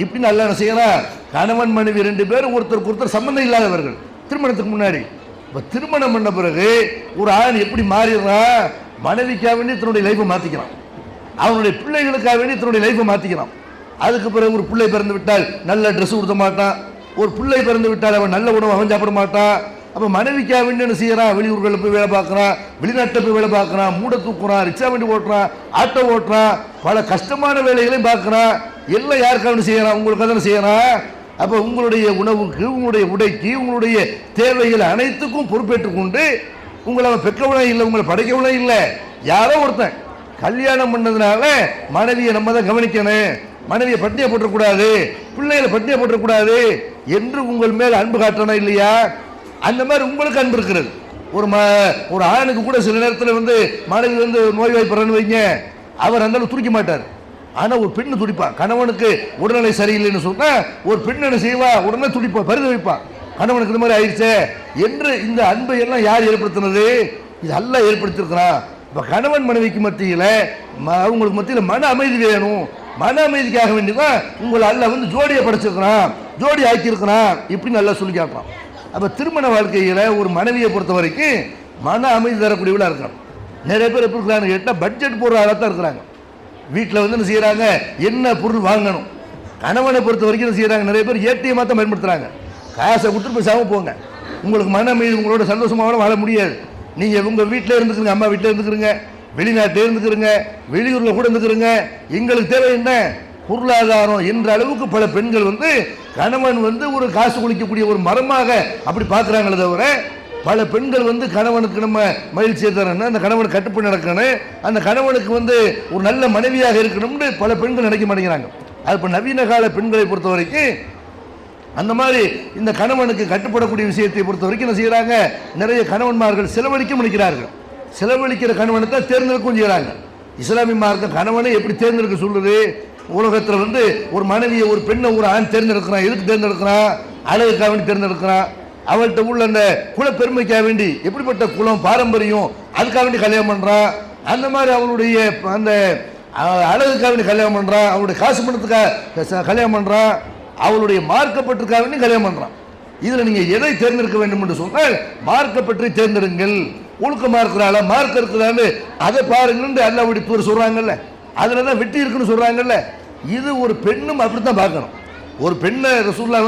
இப்படின்னு அல்லாஹ் என்ன செய்யறான், கணவன் மனைவி ரெண்டு பேரும் ஒருத்தருக்கு ஒருத்தர் சம்பந்தம் இல்லாதவர்கள் திருமணத்துக்கு முன்னாடி. இப்போ திருமணம் பண்ண பிறகு ஒரு ஆண் எப்படி மாறிடுறான், மனைவிக்காக வேண்டி தன்னுடைய லைஃபை மாற்றிக்கிறான், அவனுடைய பிள்ளைகளுக்காக வேண்டி தன்னுடைய லைஃபை மாற்றிக்கிறான். அதுக்கு பிறகு ஒரு பிள்ளை பிறந்து விட்டால் நல்ல ட்ரெஸ் கொடுத்த மாட்டான், ஒரு பிள்ளை பிறந்து விட்டால் அவன் நல்ல உணவு அவன் சாப்பிட மாட்டான். அப்போ மனைவிக்காக வேண்டி என்ன செய்யறான், வெளியூர்களில் போய் வேலை பார்க்குறான், வெளிநாட்டில் போய் வேலை பார்க்குறான், மூட தூக்குறான், ரிக்ஷா வண்டி ஓட்டுறான், ஆட்டோ ஓட்டுறான், பல கஷ்டமான வேலைகளையும் பார்க்குறான். எல்லாம் யாருக்காக செய்யறான், உங்களுக்கு தானே செய்யறான். அப்போ உங்களுடைய உணவுக்கு, உங்களுடைய உடைக்கு, உங்களுடைய தேவைகள் அனைத்துக்கும் பொறுப்பேற்றுக் கொண்டு உங்களை அவன் பெற்றவனே இல்லை, உங்களை படைக்கவனே இல்லை, யாரோ ஒருத்தன் கல்யாணம் பண்ணதுனால மனைவியை நம்ம தான் கவனிக்கணும், மனைவியை பட்டினியை போட்டக்கூடாது, பிள்ளைகளை பட்டினியை போட்டக்கூடாது என்று உங்கள் மேல் அன்பு காட்டணும் இல்லையா? அந்த மாதிரி உங்களுக்கு அன்பு இருக்கிறது. ஒரு ஆணுக்கு கூட சில நேரத்தில் மனைவி நோய்வாய்ப்படுறன்னு வைங்க, அவர் அந்த அளவு துடிக்க மாட்டார். ஆனால் ஒரு பெண்ணு துடிப்பா. கணவனுக்கு உடல்நிலை சரியில்லைன்னு சொன்னா ஒரு பெண் என்ன செய்வா, உடனே துடிப்பா, பரித வைப்பா, கணவனுக்கு இந்த மாதிரி ஆயிடுச்சே என்று. இந்த அன்பை எல்லாம் யார் ஏற்படுத்தினது? இது அல்லாஹ் ஏற்படுத்தியிருக்கிறான். இப்போ கணவன் மனைவிக்கு மத்தியில் அவங்களுக்கு மத்தியில் மன அமைதி வேணும். மன அமைதிக்காக வேண்டிதான் உங்களை அல்லாஹ் ஜோடியை படைச்சிருக்கிறான், ஜோடி ஆக்கியிருக்கிறான் இப்படின்னு நல்லா சொல்லி காட்டுறான். அப்போ திருமண வாழ்க்கையில் ஒரு மனைவியை பொறுத்த வரைக்கும் மன அமைதி தரக்கூடியவளாக இருக்கிறான். நிறைய பேர் எப்படி இருக்கிறான்னு கேட்டால் பட்ஜெட் போடுற ஆளாக தான் இருக்கிறாங்க. வீட்டில் என்ன செய்யறாங்க, என்ன பொருள் வாங்கணும். கணவனை பொறுத்த வரைக்கும் என்ன செய்யறாங்க, நிறைய பேர் ஏடிஎம்மாக தான் பயன்படுத்துறாங்க. காசை கொடுத்துட்டு போய் சாம போங்க, உங்களுக்கு மன அமைதி உங்களோட சந்தோஷமாக வாழ முடியாது. நீங்கள் உங்கள் வீட்டில் இருந்துக்கிறீங்க, அம்மா வீட்டில் இருந்துக்கிறீங்க, வெளிநாட்டில் இருந்துக்கிறீங்க, வெளியூரில் கூட இருந்துக்கிறீங்க. எங்களுக்கு தேவை என்ன, பொருளாதாரம் என்ற அளவுக்கு பல பெண்கள் கணவன் ஒரு காசு குளிக்கக்கூடிய ஒரு மரமாக அப்படி பார்க்குறாங்களே தவிர, பல பெண்கள் கணவனுக்கு நம்ம மகிழ்ச்சியை தரணும், அந்த கணவனுக்கு கட்டுப்பட்டு நடக்கணும், அந்த கணவனுக்கு ஒரு நல்ல மனைவியாக இருக்கணும்னு பல பெண்கள் நினைக்க மாட்டேங்கிறாங்க. அது இப்போ நவீன கால பெண்களை பொறுத்த வரைக்கும் அந்த மாதிரி இந்த கணவனுக்கு கட்டுப்படக்கூடிய விஷயத்தை பொறுத்த வரைக்கும் என்ன செய்யறாங்க, நிறைய கணவன்மார்கள் செலவழிக்க முடிக்கிறார்கள். செலவழிக்கிற கணவனை தான் தேர்ந்தெடுக்கவும் செய்யறாங்க. இஸ்லாமிய மார்க்கம் கணவனை எப்படி தேர்ந்தெடுக்க சொல்லுது? உலகத்தில் ஒரு மனைவியை, ஒரு பெண்ணை ஒரு ஆண் தேர்ந்தெடுக்கிறான். எதுக்கு தேர்ந்தெடுக்கிறான்? அழகுக்காக வேண்டி தேர்ந்தெடுக்கிறான். அவள்கிட்ட உள்ள அந்த குலப்பெருமைக்காக வேண்டி, எப்படிப்பட்ட குலம் பாரம்பரியம் அதுக்காக வேண்டி கல்யாணம் பண்றான். அந்த மாதிரி அவளுடைய அந்த அழகுக்காக வேண்டி கல்யாணம் பண்றான், அவளுடைய காசு பணத்துக்காக கல்யாணம் பண்றான், அவளுடைய மார்க்கப்பட்டிற்காக வேண்டி கல்யாணம் பண்றான். இதுல நீங்க எதை தேர்ந்தெடுக்க வேண்டும் என்று சொன்னால் மார்க்கப்பற்றி தேர்ந்தெடுங்கள். ஒழுக்கமா இருக்கிறாளா, மார்க்க இருக்கிறான்னு அதை பாருங்கன்னு அல்லாஹ்வுடைய தூதர் சொல்றாங்கல்ல, அதுலதான் வெற்றி இருக்குன்னு சொல்றாங்கல்ல. இது ஒரு பெண்ணும் அப்படித்தான் பார்க்கணும். ஒரு பெண்ணை ரசூலுல்லாஹ்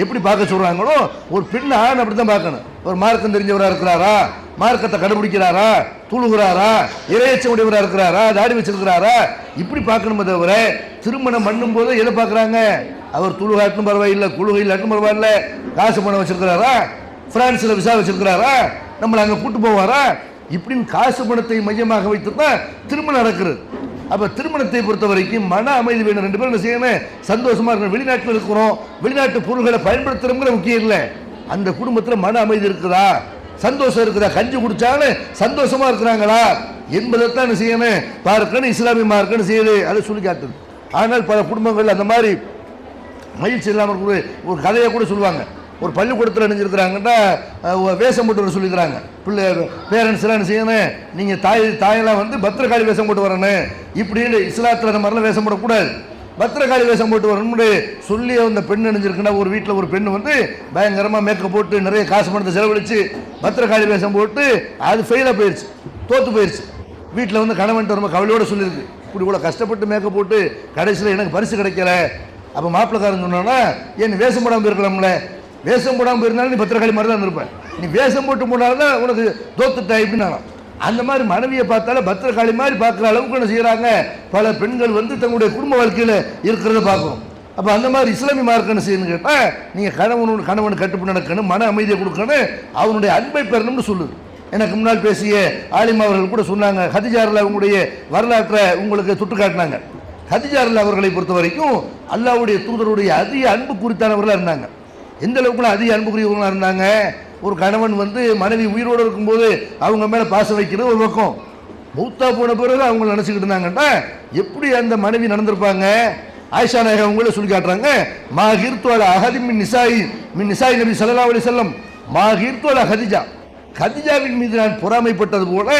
எப்படி பார்க்க சொல்றாங்களோ ஒரு பெண்ணை ஆண் அப்படித்தான் பார்க்கணும். ஒரு மார்க்கம் தெரிஞ்சவராக இருக்கிறாரா, மார்க்கத்தை கடைபிடிக்கிறாரா, துழுகிறாரா, இறையச்சம் உடையவராக இருக்கிறாரா, தாடி வச்சிருக்கிறாரா, இப்படி பார்க்கணுமே தவிர திருமணம் பண்ணும் போது எதை பார்க்குறாங்க, அவர் துழுகாட்டும் பரவாயில்லை, குழுகை இல்லாட்டும் பரவாயில்ல, காசு பணம் வச்சிருக்கிறாரா, பிரான்ஸில் விசா வச்சிருக்கிறாரா, நம்மளை அங்கே கூட்டு போவாரா, இப்படின்னு காசு பணத்தை மையமாக வைத்து தான் திருமணம் நடக்கிறது. அப்போ திருமணத்தை பொறுத்த வரைக்கும் மன அமைதி வேணும். ரெண்டு பேரும் என்ன செய்யணும்? சந்தோஷமா இருக்கணும். வெளிநாட்டில் இருக்கிறோம், வெளிநாட்டு பொருள்களை பயன்படுத்துறோங்கிற முக்கியம் இல்லை. அந்த குடும்பத்தில் மன அமைதி இருக்குதா, சந்தோஷம் இருக்குதா, கஞ்சி குடிச்சாலும் சந்தோஷமா இருக்கிறாங்களா என்பதைத்தான் என்ன செய்யணும் பார்க்கணும். இஸ்லாமிய மார்க்கன்னு செய்யுது, அதை சொல்லி காட்டுது. ஆனால் பல குடும்பங்கள் அந்த மாதிரி மகிழ்ச்சி இல்லாமல் ஒரு கதையை கூட சொல்லுவாங்க. ஒரு பள்ளிக்கூடத்தில் நினைஞ்சிருக்கிறாங்கன்னா வேஷம் போட்டு வர சொல்லிக்கிறாங்க. பிள்ளை பேரண்ட்ஸ் எல்லாம் என்ன செய்யணும்? நீங்கள் தாயெல்லாம் வந்து பத்திரகாளி வேஷம் போட்டு வரணும், இப்படின்னு இஸ்லாத்தில் அந்த மாதிரிலாம் வேஷம் போடக்கூடாது. பத்திரகாளி வேஷம் போட்டு வரணும்னு சொல்லி அந்த பெண் நினைஞ்சிருக்குன்னா, ஒரு வீட்டில் ஒரு பெண் வந்து பயங்கரமாக மேக்கப் போட்டு நிறைய காசு பணத்தை செலவழித்து பத்திரகாளி வேஷம் போட்டு அது ஃபெயிலாக போயிடுச்சு, தோற்று போயிடுச்சு. வீட்டில் வந்து கணவன்ட்டு ரொம்ப கவலையோடு சொல்லியிருக்கு, இப்படி இவ்வளோ கஷ்டப்பட்டு மேக்கப் போட்டு கடைசியில் எனக்கு பரிசு கிடைக்கல. அப்போ மாப்பிள்ளைக்காரன் சொன்னோன்னா, ஏன் வேஷம் போடாமல் போயிருக்கலாம்ல, வேஷம் போடாமல் போயிருந்தாலும் நீ பத்திரகாளி மாதிரி தான் இருப்பேன், நீ வேஷம் போட்டு போனால்தான் உனக்கு தோத்துட்டாய் இப்படின்னாலும். அந்த மாதிரி மனைவியை பார்த்தாலும் பத்திரகாளி மாதிரி பார்க்குற அளவுக்கு என்ன செய்கிறாங்க பல பெண்கள் வந்து தங்களுடைய குடும்ப வாழ்க்கையில் இருக்கிறத பார்க்கணும். அப்போ அந்த மாதிரி இஸ்லாமிய மார்க்கம் என்ன செய்யணும்னு கேட்டால், நீங்கள் கணவன் கட்டுப்பட்டு நடக்கணும், மன அமைதியை கொடுக்கணும், அவனுடைய அன்பை பெறணும்னு சொல்லுது. எனக்கு முன்னால் பேசிய ஆலிமா அவர்கள் கூட சொன்னாங்க, ஹதிஜாரில் அவங்களுடைய வரலாற்றை உங்களுக்கு சுட்டு காட்டினாங்க. ஹதிஜாரில் அவர்களை பொறுத்த வரைக்கும் அல்லாஹ்வுடைய தூதருடைய அதிக அன்பு குறித்தானவர்களாக இருந்தாங்க. எந்த அளவுக்குலாம் அதிக அன்புக்குரியவர்களாக இருந்தாங்க? ஒரு கணவன் வந்து மனைவி உயிரோடு இருக்கும்போது அவங்க மேலே பாசம் வைக்கிறது ஒரு பக்கம், மௌத்தா போன பிறகு அவங்க நினச்சிக்கிட்டு இருந்தாங்கன்னா எப்படி அந்த மனைவி நடந்திருப்பாங்க? ஆயிஷா நாயகம் அவங்களே சொல்லி காட்டுறாங்க, மா ஹிர்துவல அஹதி மின் நிசாய் நபி ஸல்லல்லாஹு அலைஹி வஸல்லம் மா ஹிர்துவல ஹதிஜா, ஹதிஜாவின் மீது நான் பொறாமைப்பட்டது போல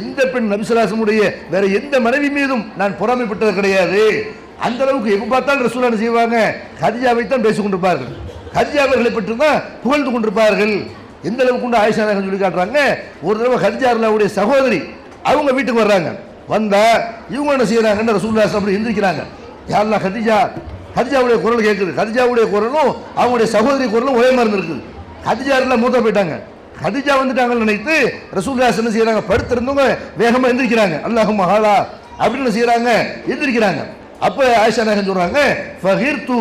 எந்த பெண் நபி ஸல்லல்லாஹு அலைஹி வஸல்லம் வேற எந்த மனைவி மீதும் நான் பொறாமைப்பட்டது கிடையாது. அந்த அளவுக்கு எப்போ பார்த்தாலும் ரசூலுல்லாஹ் என்ன செய்வாங்க? ஹதிஜாவை தான் பேசிக் கொண்டிருப்பார்கள், ஹதிஜா அவர்களை பற்றி தான் புகழ்ந்து கொண்டிருப்பார்கள். எந்த அளவுக்கு கொண்டு ஆயிஷா நாயகம் சொல்லி காட்டுறாங்க, ஒரு தடவை ஹதிஜா அவருடைய சகோதரி அவங்க வீட்டுக்கு வர்றாங்க. வந்தா இவங்க என்ன செய்யறாங்கன்னு ரசூலுல்லாஹ் அப்படி எந்திரிக்கிறாங்க. யாரெல்லாம் ஹதிஜாவுடைய குரல் கேட்குது, ஹதிஜாவுடைய குரலும் அவங்களுடைய சகோதரி குரலும் ஒரே மாதிரி இருக்குது. ஹதிஜா எல்லாம் மூத்த போயிட்டாங்க, ஹதிஜா வந்துட்டாங்கன்னு நினைத்து ரசூலுல்லாஹ் என்ன செய்யறாங்க? படுத்திருந்தவங்க வேகமா எந்திரிக்கிறாங்க, அல்லாஹும்ம ஹாலா அப்படின்னு செய்யறாங்க, எந்திரிக்கிறாங்க. அப்ப ஆயிஷா நாயகம் சொல்றாங்க, ஃபஹிர்து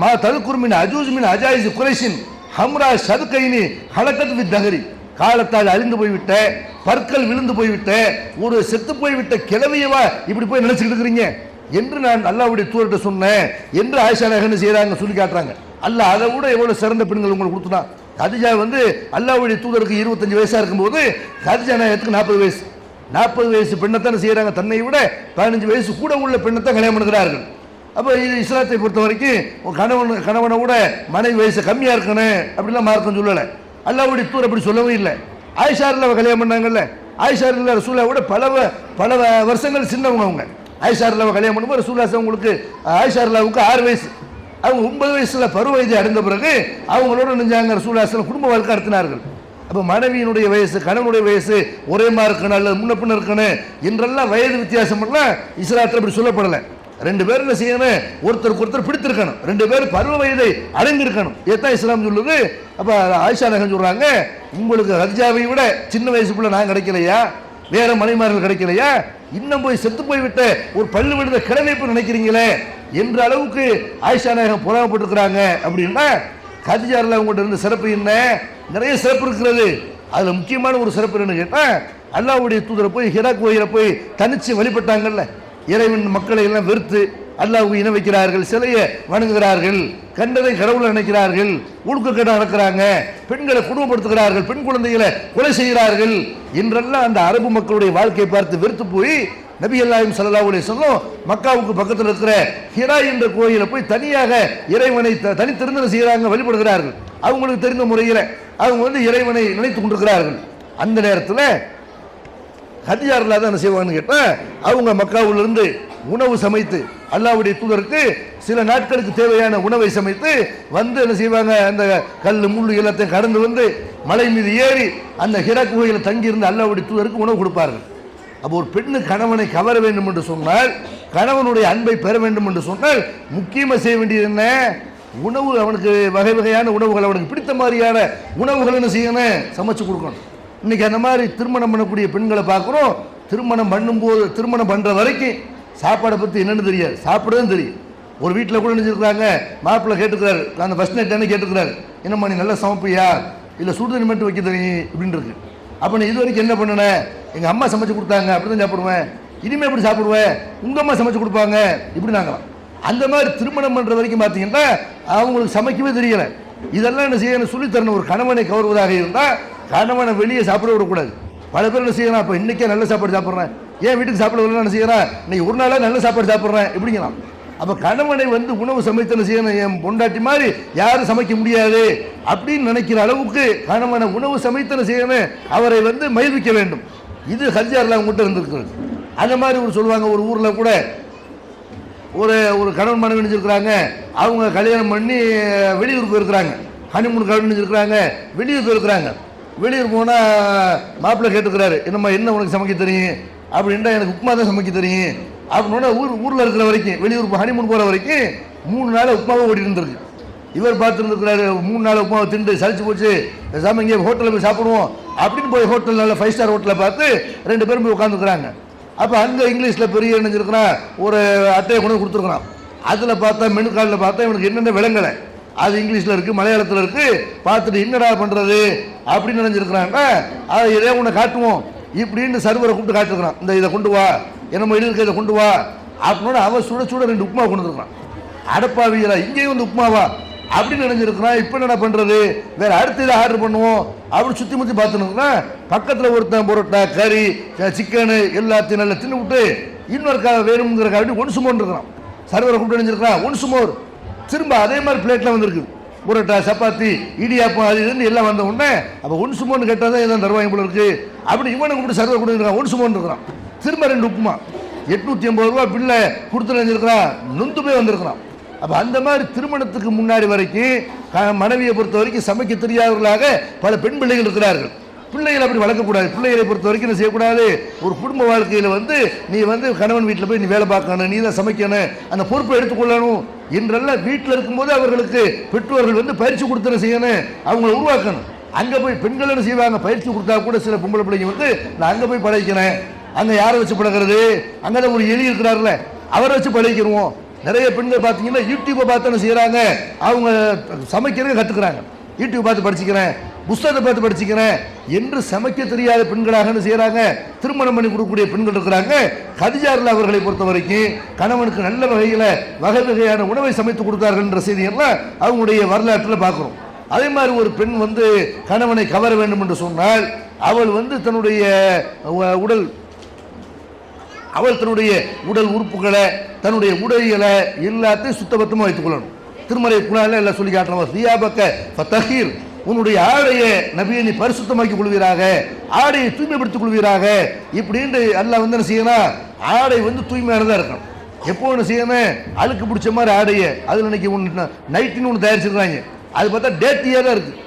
மா தல்குர்மின் அஜூஸ்மின் அஜாயிஸ் குரைஷின் ஹம்ரா ஷதுகைனி ஹலகத் வித் தஹரி, காலத்தால் அழிந்து போய்விட்ட, பற்கள் விழுந்து போய்விட்ட, ஒரு செத்து போய்விட்ட கிழவியவா இப்படி போய் நினைச்சுக்கிட்டு இருக்கிறீங்க என்று நான் அல்லாஹ்வுடைய தூதர்கிட்ட சொன்னேன் என்று ஆயிஷா நாயகம் செய்யறாங்க, சொல்லி காட்டுறாங்க. அல்லாஹ் அதை விட எவ்வளவு சிறந்த பெண்கள் உங்களுக்கு கொடுத்துட்டான். ஹதிஜா வந்து அல்லாஹ்வுடைய தூதருக்கு 25 வயசா இருக்கும்போது ஹதிஜா நாயகத்துக்கு 40 வயசு. 40 வயசு பெண்ணைத்தான் செய்யறாங்க, தன்னை விட 15 வயசு கூட உள்ள பெண்ணைத்தான் கல்யாணம் பண்ணுகிறார்கள். அப்போ இது இஸ்லாத்தை பொறுத்த வரைக்கும் கணவனை விட மனைவி வயசு கம்மியாக இருக்கணும் அப்படிலாம் மார்க்கம் சொல்லலை. அல்லாஹ்வுடைய தூதர் அப்படி சொல்லவே இல்லை. ஆயிஷாரில் கல்யாணம் பண்ணாங்கல்ல, ஆயிஷாரில் ரசூலை விட பல வருஷங்கள் சின்னவங்க அவங்க. ஆயிஷாரில் கல்யாணம் பண்ணும்போது ரசூலுல்லாஹ் உங்களுக்கு ஆயிஷாரில்லாவுக்கு 6 வயசு, அவங்க 9 வயசுல பருவ வயதை அடைந்த பிறகு அவங்களோட நெஞ்சாங்க ரசூலுல்லாஹ் குடும்ப வாழ்க்கை நடத்தினார்கள். அப்போ மனைவியினுடைய வயசு கணவனுடைய வயசு ஒரே மாதிரி இருக்கணும் அல்லது முன்ன பின்ன இருக்கணும் என்றெல்லாம் வயது வித்தியாசம் பண்ணலாம் இஸ்லாத்தில் அப்படி சொல்லப்படலை. ரெண்டு பேரும் என்ன செய்யணும்? ஒருத்தருக்கு ஒருத்தர் பிடித்திருக்கணும், ரெண்டு பேரும் பருவ வயதை அடைந்திருக்கணும், இதுதான் இஸ்லாம் சொல்லுது. அப்போ ஆயிஷா நாயகம் சொல்றாங்க, உங்களுக்கு ஹதிஜாவை விட சின்ன வயசுக்குள்ள நான் கிடைக்கலையா, வேற மனைமார்கள் கிடைக்கலையா, இன்னும் போய் செத்து போய்விட்ட ஒரு பல்லு விழுந்த கிழமைப்பு நினைக்கிறீங்களே என்ற அளவுக்கு ஆயிஷா நாயகம் புறாமப்பட்டிருக்கிறாங்க. அப்படின்னா ஹதிஜாரில் அவங்கள்ட்ட இருந்த சிறப்பு என்ன? நிறைய சிறப்பு இருக்கிறது. அதில் முக்கியமான ஒரு சிறப்பு என்னன்னு கேட்டால், அல்லாஹ்வுடைய தூதரை போய் ஹிரா கோயிலில் போய் தனிச்சு வழிபட்டாங்கல்ல, இறைவன் மக்களை எல்லாம் வெறுத்து அல்லாஹ்வுக்கு இணை வைக்கிறார்கள், சிலையை வணங்குகிறார்கள், கண்டதை கடவுளை நினைக்கிறார்கள், ஒழுக்கக்கேடாக நடக்கிறாங்க, பெண்களை குடும்பப்படுத்துகிறார்கள், பெண் குழந்தைகளை கொலை செய்கிறார்கள் என்றெல்லாம் அந்த அரபு மக்களுடைய வாழ்க்கையை பார்த்து வெறுத்து போய் நபிகள் நாயகம் ஸல்லல்லாஹு அலைஹி வஸல்லம் மக்காவுக்கு பக்கத்தில் இருக்கிற ஹிரா என்ற கோயிலை போய் தனியாக இறைவனை தனித்திருந்து செய்கிறாங்க, வழிபடுகிறார்கள். அவங்களுக்கு தெரிந்த முறையில் அவங்க வந்து இறைவனை நினைத்து கொண்டிருக்கிறார்கள். அந்த நேரத்தில் ஹதிஜாரில் தான் என்ன செய்வாங்கன்னு கேட்டால், அவங்க மக்காவிலிருந்து உணவு சமைத்து அல்லாஹ்வுடைய தூதருக்கு சில நாட்களுக்கு தேவையான உணவை சமைத்து வந்து என்ன செய்வாங்க, அந்த கல் முள்ளு எல்லாத்தையும் கடந்து வந்து மலை மீது ஏறி அந்த ஹிரா குகையில் தங்கியிருந்து அல்லாஹ்வுடைய தூதருக்கு உணவு கொடுப்பார்கள். அப்போ ஒரு பெண்ணு கணவனை கவர வேண்டும் என்று சொன்னால், கணவனுடைய அன்பை பெற வேண்டும் என்று சொன்னால் முக்கியமாக செய்ய வேண்டியது என்ன? உணவு. அவனுக்கு வகை வகையான உணவுகள், அவனுக்கு பிடித்த மாதிரியான உணவுகள் என்ன செய்யணும்? சமைச்சு கொடுக்கணும். இன்னைக்கு அந்த மாதிரி திருமணம் பண்ணக்கூடிய பெண்களை பார்க்குறோம். திருமணம் பண்ணும்போது, திருமணம் பண்ணுற வரைக்கும் சாப்பாடை பற்றி என்னென்னு தெரியாது, சாப்பிடவும் தெரியும். ஒரு வீட்டில் கூட நினைச்சிருக்கிறாங்க, மாப்பிள்ளை கேட்டுக்கிறாரு, அந்த ஃபர்ஸ்ட் நைட் என்ன கேட்டுக்கிறாரு, என்னம்மா நீ நல்லா சமைப்பியா, இல்லை சுடுதண்ணி மட்டும் வைக்க தெரியும் அப்படின்றது. அப்போ நீ இது வரைக்கும் என்ன பண்ணுன? எங்கள் அம்மா சமைச்சு கொடுத்தாங்க, அப்படி தான் சாப்பிடுவேன், இனிமேல் எப்படி சாப்பிடுவேன், உங்கள் அம்மா சமைச்சு கொடுப்பாங்க இப்படி நாங்களாம். அந்த மாதிரி திருமணம் பண்ணுற வரைக்கும் பார்த்தீங்கன்னா அவங்களுக்கு சமைக்கவே தெரியலை. இதெல்லாம் என்ன செய்யணும் சொல்லித்தரணும். ஒரு கணவனை கவர்வதாக இருந்தால் கணவனை வெளியே சாப்பிட விடக்கூடாது. பல பேர் என்ன செய்யலாம், அப்போ இன்றைக்கே நல்ல சாப்பாடு சாப்பிட்றேன், ஏன் வீட்டுக்கு சாப்பிட வரலாம் என்ன செய்யறேன், இன்னைக்கு ஒரு நாளாக நல்ல சாப்பாடு சாப்பிட்றேன் இப்படிங்களாம். அப்போ கணவனை உணவு சமைத்தன செய்யணும். என் பொண்டாட்டி மாதிரி யாரும் சமைக்க முடியாது அப்படின்னு நினைக்கிற அளவுக்கு கணவனை உணவு சமைத்தன செய்யணும், அவரை மகிழ்விக்க வேண்டும். இது ஹஜ்ஜாரில் அவங்ககிட்ட இருந்திருக்கிறது. அந்த மாதிரி ஒரு சொல்லுவாங்க, ஒரு ஊரில் கூட ஒரு கணவன் மனைவி நினைச்சிருக்கிறாங்க, அவங்க கல்யாணம் பண்ணி வெளியூர் போயிருக்கிறாங்க, ஹனிமூன் கல்யாணம் நினைச்சிருக்கிறாங்க, வெளியூர் போயிருக்கிறாங்க. வெளியூர் போனால் மாப்பிள்ளை கேட்டுக்கிறாரு, என்னம்மா என்ன உனக்கு சமைக்க தெரியும் அப்படின்ட்டா, எனக்கு உப்புமா தான் சமைக்க தெரியும் அப்படின்னா ஊரில் இருக்கிற வரைக்கும் வெளியூர் ஹனிமூன் போகிற வரைக்கும் 3 நாள் உப்புமாவை ஓடி இருந்திருக்கு. இவர் பார்த்துருந்துருக்கிறாரு, 3 நாள் உப்புமாவை திண்டு சளிச்சு போச்சு, பேசாமல் இங்கே ஹோட்டலில் போய் சாப்பிடுவோம் அப்படின்னு போய் ஹோட்டல் நல்ல 5 ஸ்டார் ஹோட்டலில் பார்த்து 2 பேரும் போய் உட்காந்துக்கிறாங்க. அப்போ அங்கே இங்கிலீஷில் பெரிய நினைஞ்சிருக்கிறான், ஒரு அட்டையை கொண்டு கொடுத்துருக்குறான். அதில் பார்த்தா மெனு கார்டில் பார்த்தா இவனுக்கு என்னென்ன விளங்கலை, அது இங்கிலீஷில் இருக்குது, மலையாளத்தில் இருக்குது. பார்த்துட்டு என்னடா பண்ணுறது அப்படின்னு நினைஞ்சிருக்கிறாங்க. அதை இதே ஒன்று காட்டுவோம் இப்படின்னு சர்வரை கூப்பிட்டு காட்டுருக்கிறான், இந்த இதை கொண்டு வா, என்னமோ எழுதிருக்க இதை கொண்டு வா அப்படின்னா அவன் சுட சுட 2 உப்புமா கொண்டு வந்துருக்கான். அடப்பாவீரா, இங்கேயும் உப்புமாவா அப்படின்னு நினைஞ்சிருக்கிறான். இப்போ என்ன பண்ணுறது, வேற அடுத்து இதை ஆர்டர் பண்ணுவோம் அப்படி சுற்றி முற்றி பார்த்துருக்குறான். பக்கத்தில் ஒருத்தன் பரோட்டா, கறி, சிக்கனு எல்லாத்தையும் நல்லா தின்னு விட்டு இன்னொருக்காக வேணுங்கிறக்காக ஒன்று சுமோன்னு இருக்கிறான். சர்வரை கூப்பிட்டு நினைஞ்சிருக்கிறான், ஒன்று சுமோர். திரும்ப அதே மாதிரி பிளேட்டில் வந்திருக்கு புரோட்டா, சப்பாத்தி, இடியாப்பம், அது இதுன்னு எல்லாம் வந்த உடனே அப்போ ஒன்று சுமோன்னு கேட்டால் தான் எதாவது தருவாங்க போல இருக்கு அப்படி இவனை கூப்பிட்டு சர்வர் கொடுத்துருக்கான், ஒன்று சுமோன்னு இருக்கிறான். திரும்ப 2 உப்புமா 850 ரூபா பில்லை கொடுத்து நினைஞ்சிருக்கிறான், நொந்து போய் வந்திருக்கிறான். அப்போ அந்த மாதிரி திருமணத்துக்கு முன்னாடி வரைக்கும் மனைவியை பொறுத்த வரைக்கும் சமைக்க தெரியாதவர்களாக பல பெண் பிள்ளைகள் இருக்கிறார்கள். பிள்ளைகளை அப்படி வளர்க்கக்கூடாது. பிள்ளைகளை பொறுத்த வரைக்கும் என்ன செய்யக்கூடாது, ஒரு குடும்ப வாழ்க்கையில் நீ கணவன் வீட்டில் போய் நீ வேலை பார்க்கணும், நீ தான் சமைக்கணும், அந்த பொறுப்பை எடுத்துக்கொள்ளணும் என்றெல்லாம் வீட்டில் இருக்கும்போது அவர்களுக்கு பெற்றோர்கள் பயிற்சி கொடுத்தன செய்யணும், அவங்களை உருவாக்கணும். அங்கே போய் பெண்கள் என்ன செய்வாங்க, பயிற்சி கொடுத்தா கூட சில பொம்பளை பிள்ளைங்க நான் அங்கே போய் பழகிக்கிறேன், அங்கே யாரை வச்சு பழகிறது, அங்கே தான் ஒரு எலி இருக்கிறார்ல அவரை வச்சு பழகிக்கிறோம். நிறைய பெண்கள் பார்த்தீங்கன்னா யூடியூப்பை பார்த்து என்ன செய்கிறாங்க, அவங்க சமைக்கிறத கற்றுக்கிறாங்க. யூடியூப் பார்த்து படிச்சுக்கிறேன், புஸ்தகத்தை பார்த்து படிச்சுக்கிறேன் என்று சமைக்க தெரியாத பெண்களாக என்ன செய்கிறாங்க, திருமணம் பண்ணி கொடுக்கக்கூடிய பெண்கள் இருக்கிறாங்க. கதிஜாரில் அவர்களை பொறுத்த வரைக்கும் கணவனுக்கு நல்ல வகையில் வகை வகையான உணவை சமைத்து கொடுத்தார்கள் என்ற செய்தியெல்லாம் அவங்களுடைய வரலாற்றில் பார்க்குறோம். அதே மாதிரி ஒரு பெண் கணவனை கவர வேண்டும் என்று சொன்னால் அவள் தன்னுடைய உடல் உறுப்புகளை, தன்னுடைய உடைகளை எல்லாத்தையும் சுத்தபத்தமாக வைத்துக் கொள்ளணும். திருமறை குரானில் எல்லாம் சொல்லி காட்டலாம், சியாபக்க ஃபதஹீர், உன்னுடைய ஆடையை நபியை நீ பரிசுத்தமாக்கி கொள்வீராக, ஆடையை தூய்மைப்படுத்திக் கொள்வீராக இப்படின்னு அல்லாஹ் என்ன செய்யணும், ஆடை தூய்மையானதாக இருக்கணும். எப்போ ஒன்று செய்யணும், அழுக்கு பிடிச்ச மாதிரி ஆடையை அதில் இன்னைக்கு ஒன்று நைட்டுன்னு ஒன்று தயாரிச்சிருக்காங்க, அது பார்த்தா டேட்டியாக தான் இருக்குது.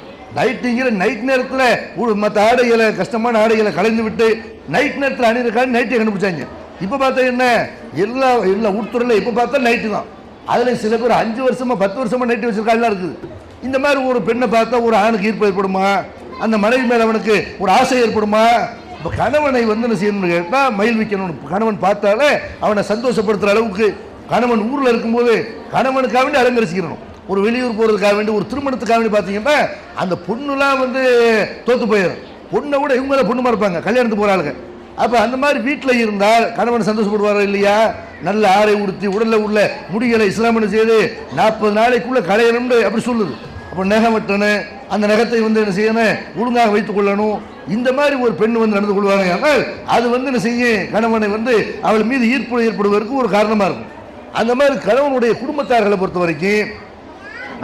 நைட் நேரத்தில் மற்ற ஆடைகளை, கஷ்டமான ஆடைகளை கலைந்து விட்டு நைட் நேரத்தில் அணியிருக்காங்க, நைட்டை கண்டுபிடிச்சாங்க. இப்போ பார்த்தா என்ன, எல்லா உட்துறையில் இப்போ பார்த்தா நைட்டு தான். அதில் சில பேர் 5 வருஷமா 10 வருஷமா நைட்டு வச்சிருக்காங்கலாம் இருக்குது. இந்த மாதிரி ஒரு பெண்ணை பார்த்தா ஒரு ஆணுக்கு ஈர்ப்பு ஏற்படுமா, அந்த மனைவி மேலே அவனுக்கு ஒரு ஆசை ஏற்படுமா? இப்போ கணவனை என்ன செய்யணும்னு கேட்டால் மகிழ்விக்கணும். கணவன் பார்த்தாலே அவனை சந்தோஷப்படுத்துகிற அளவுக்கு கணவன் ஊரில் இருக்கும்போது கணவனுக்காக வேண்டி அலங்கரிச்சிக்கணும். ஒரு வெளியூர் போகிறதுக்காக வேண்டி, ஒரு திருமணத்துக்காக வேண்டி பார்த்தீங்கன்னா அந்த பொண்ணுலாம் தோற்று போயிடும். பொண்ணை விட இவங்க தான் பொண்ணுமா இருப்பாங்க கல்யாணத்துக்கு போகிற ஆளுங்க. அப்போ அந்த மாதிரி வீட்டில் இருந்தால் கணவன் சந்தோஷப்படுவாரா இல்லையா? நல்ல ஆடை உடுத்தி உடலில் உள்ள முடிகளை இஸ்லாமனு செய்து 40 நாளைக்குள்ளே களையணும்னு அப்படி சொல்லுது. அப்போ நகம் வெட்டணும், அந்த நகத்தை என்ன செய்யணும், ஒழுங்காக வைத்துக் கொள்ளணும். இந்த மாதிரி ஒரு பெண் நடந்து கொள்வாங்க. ஆனால் அது என்ன செய்யும், கணவனை அவள் மீது ஈர்ப்பு ஏற்படுவதற்கு ஒரு காரணமாக இருக்கும். அந்த மாதிரி கணவனுடைய குடும்பத்தார்களை பொறுத்த வரைக்கும்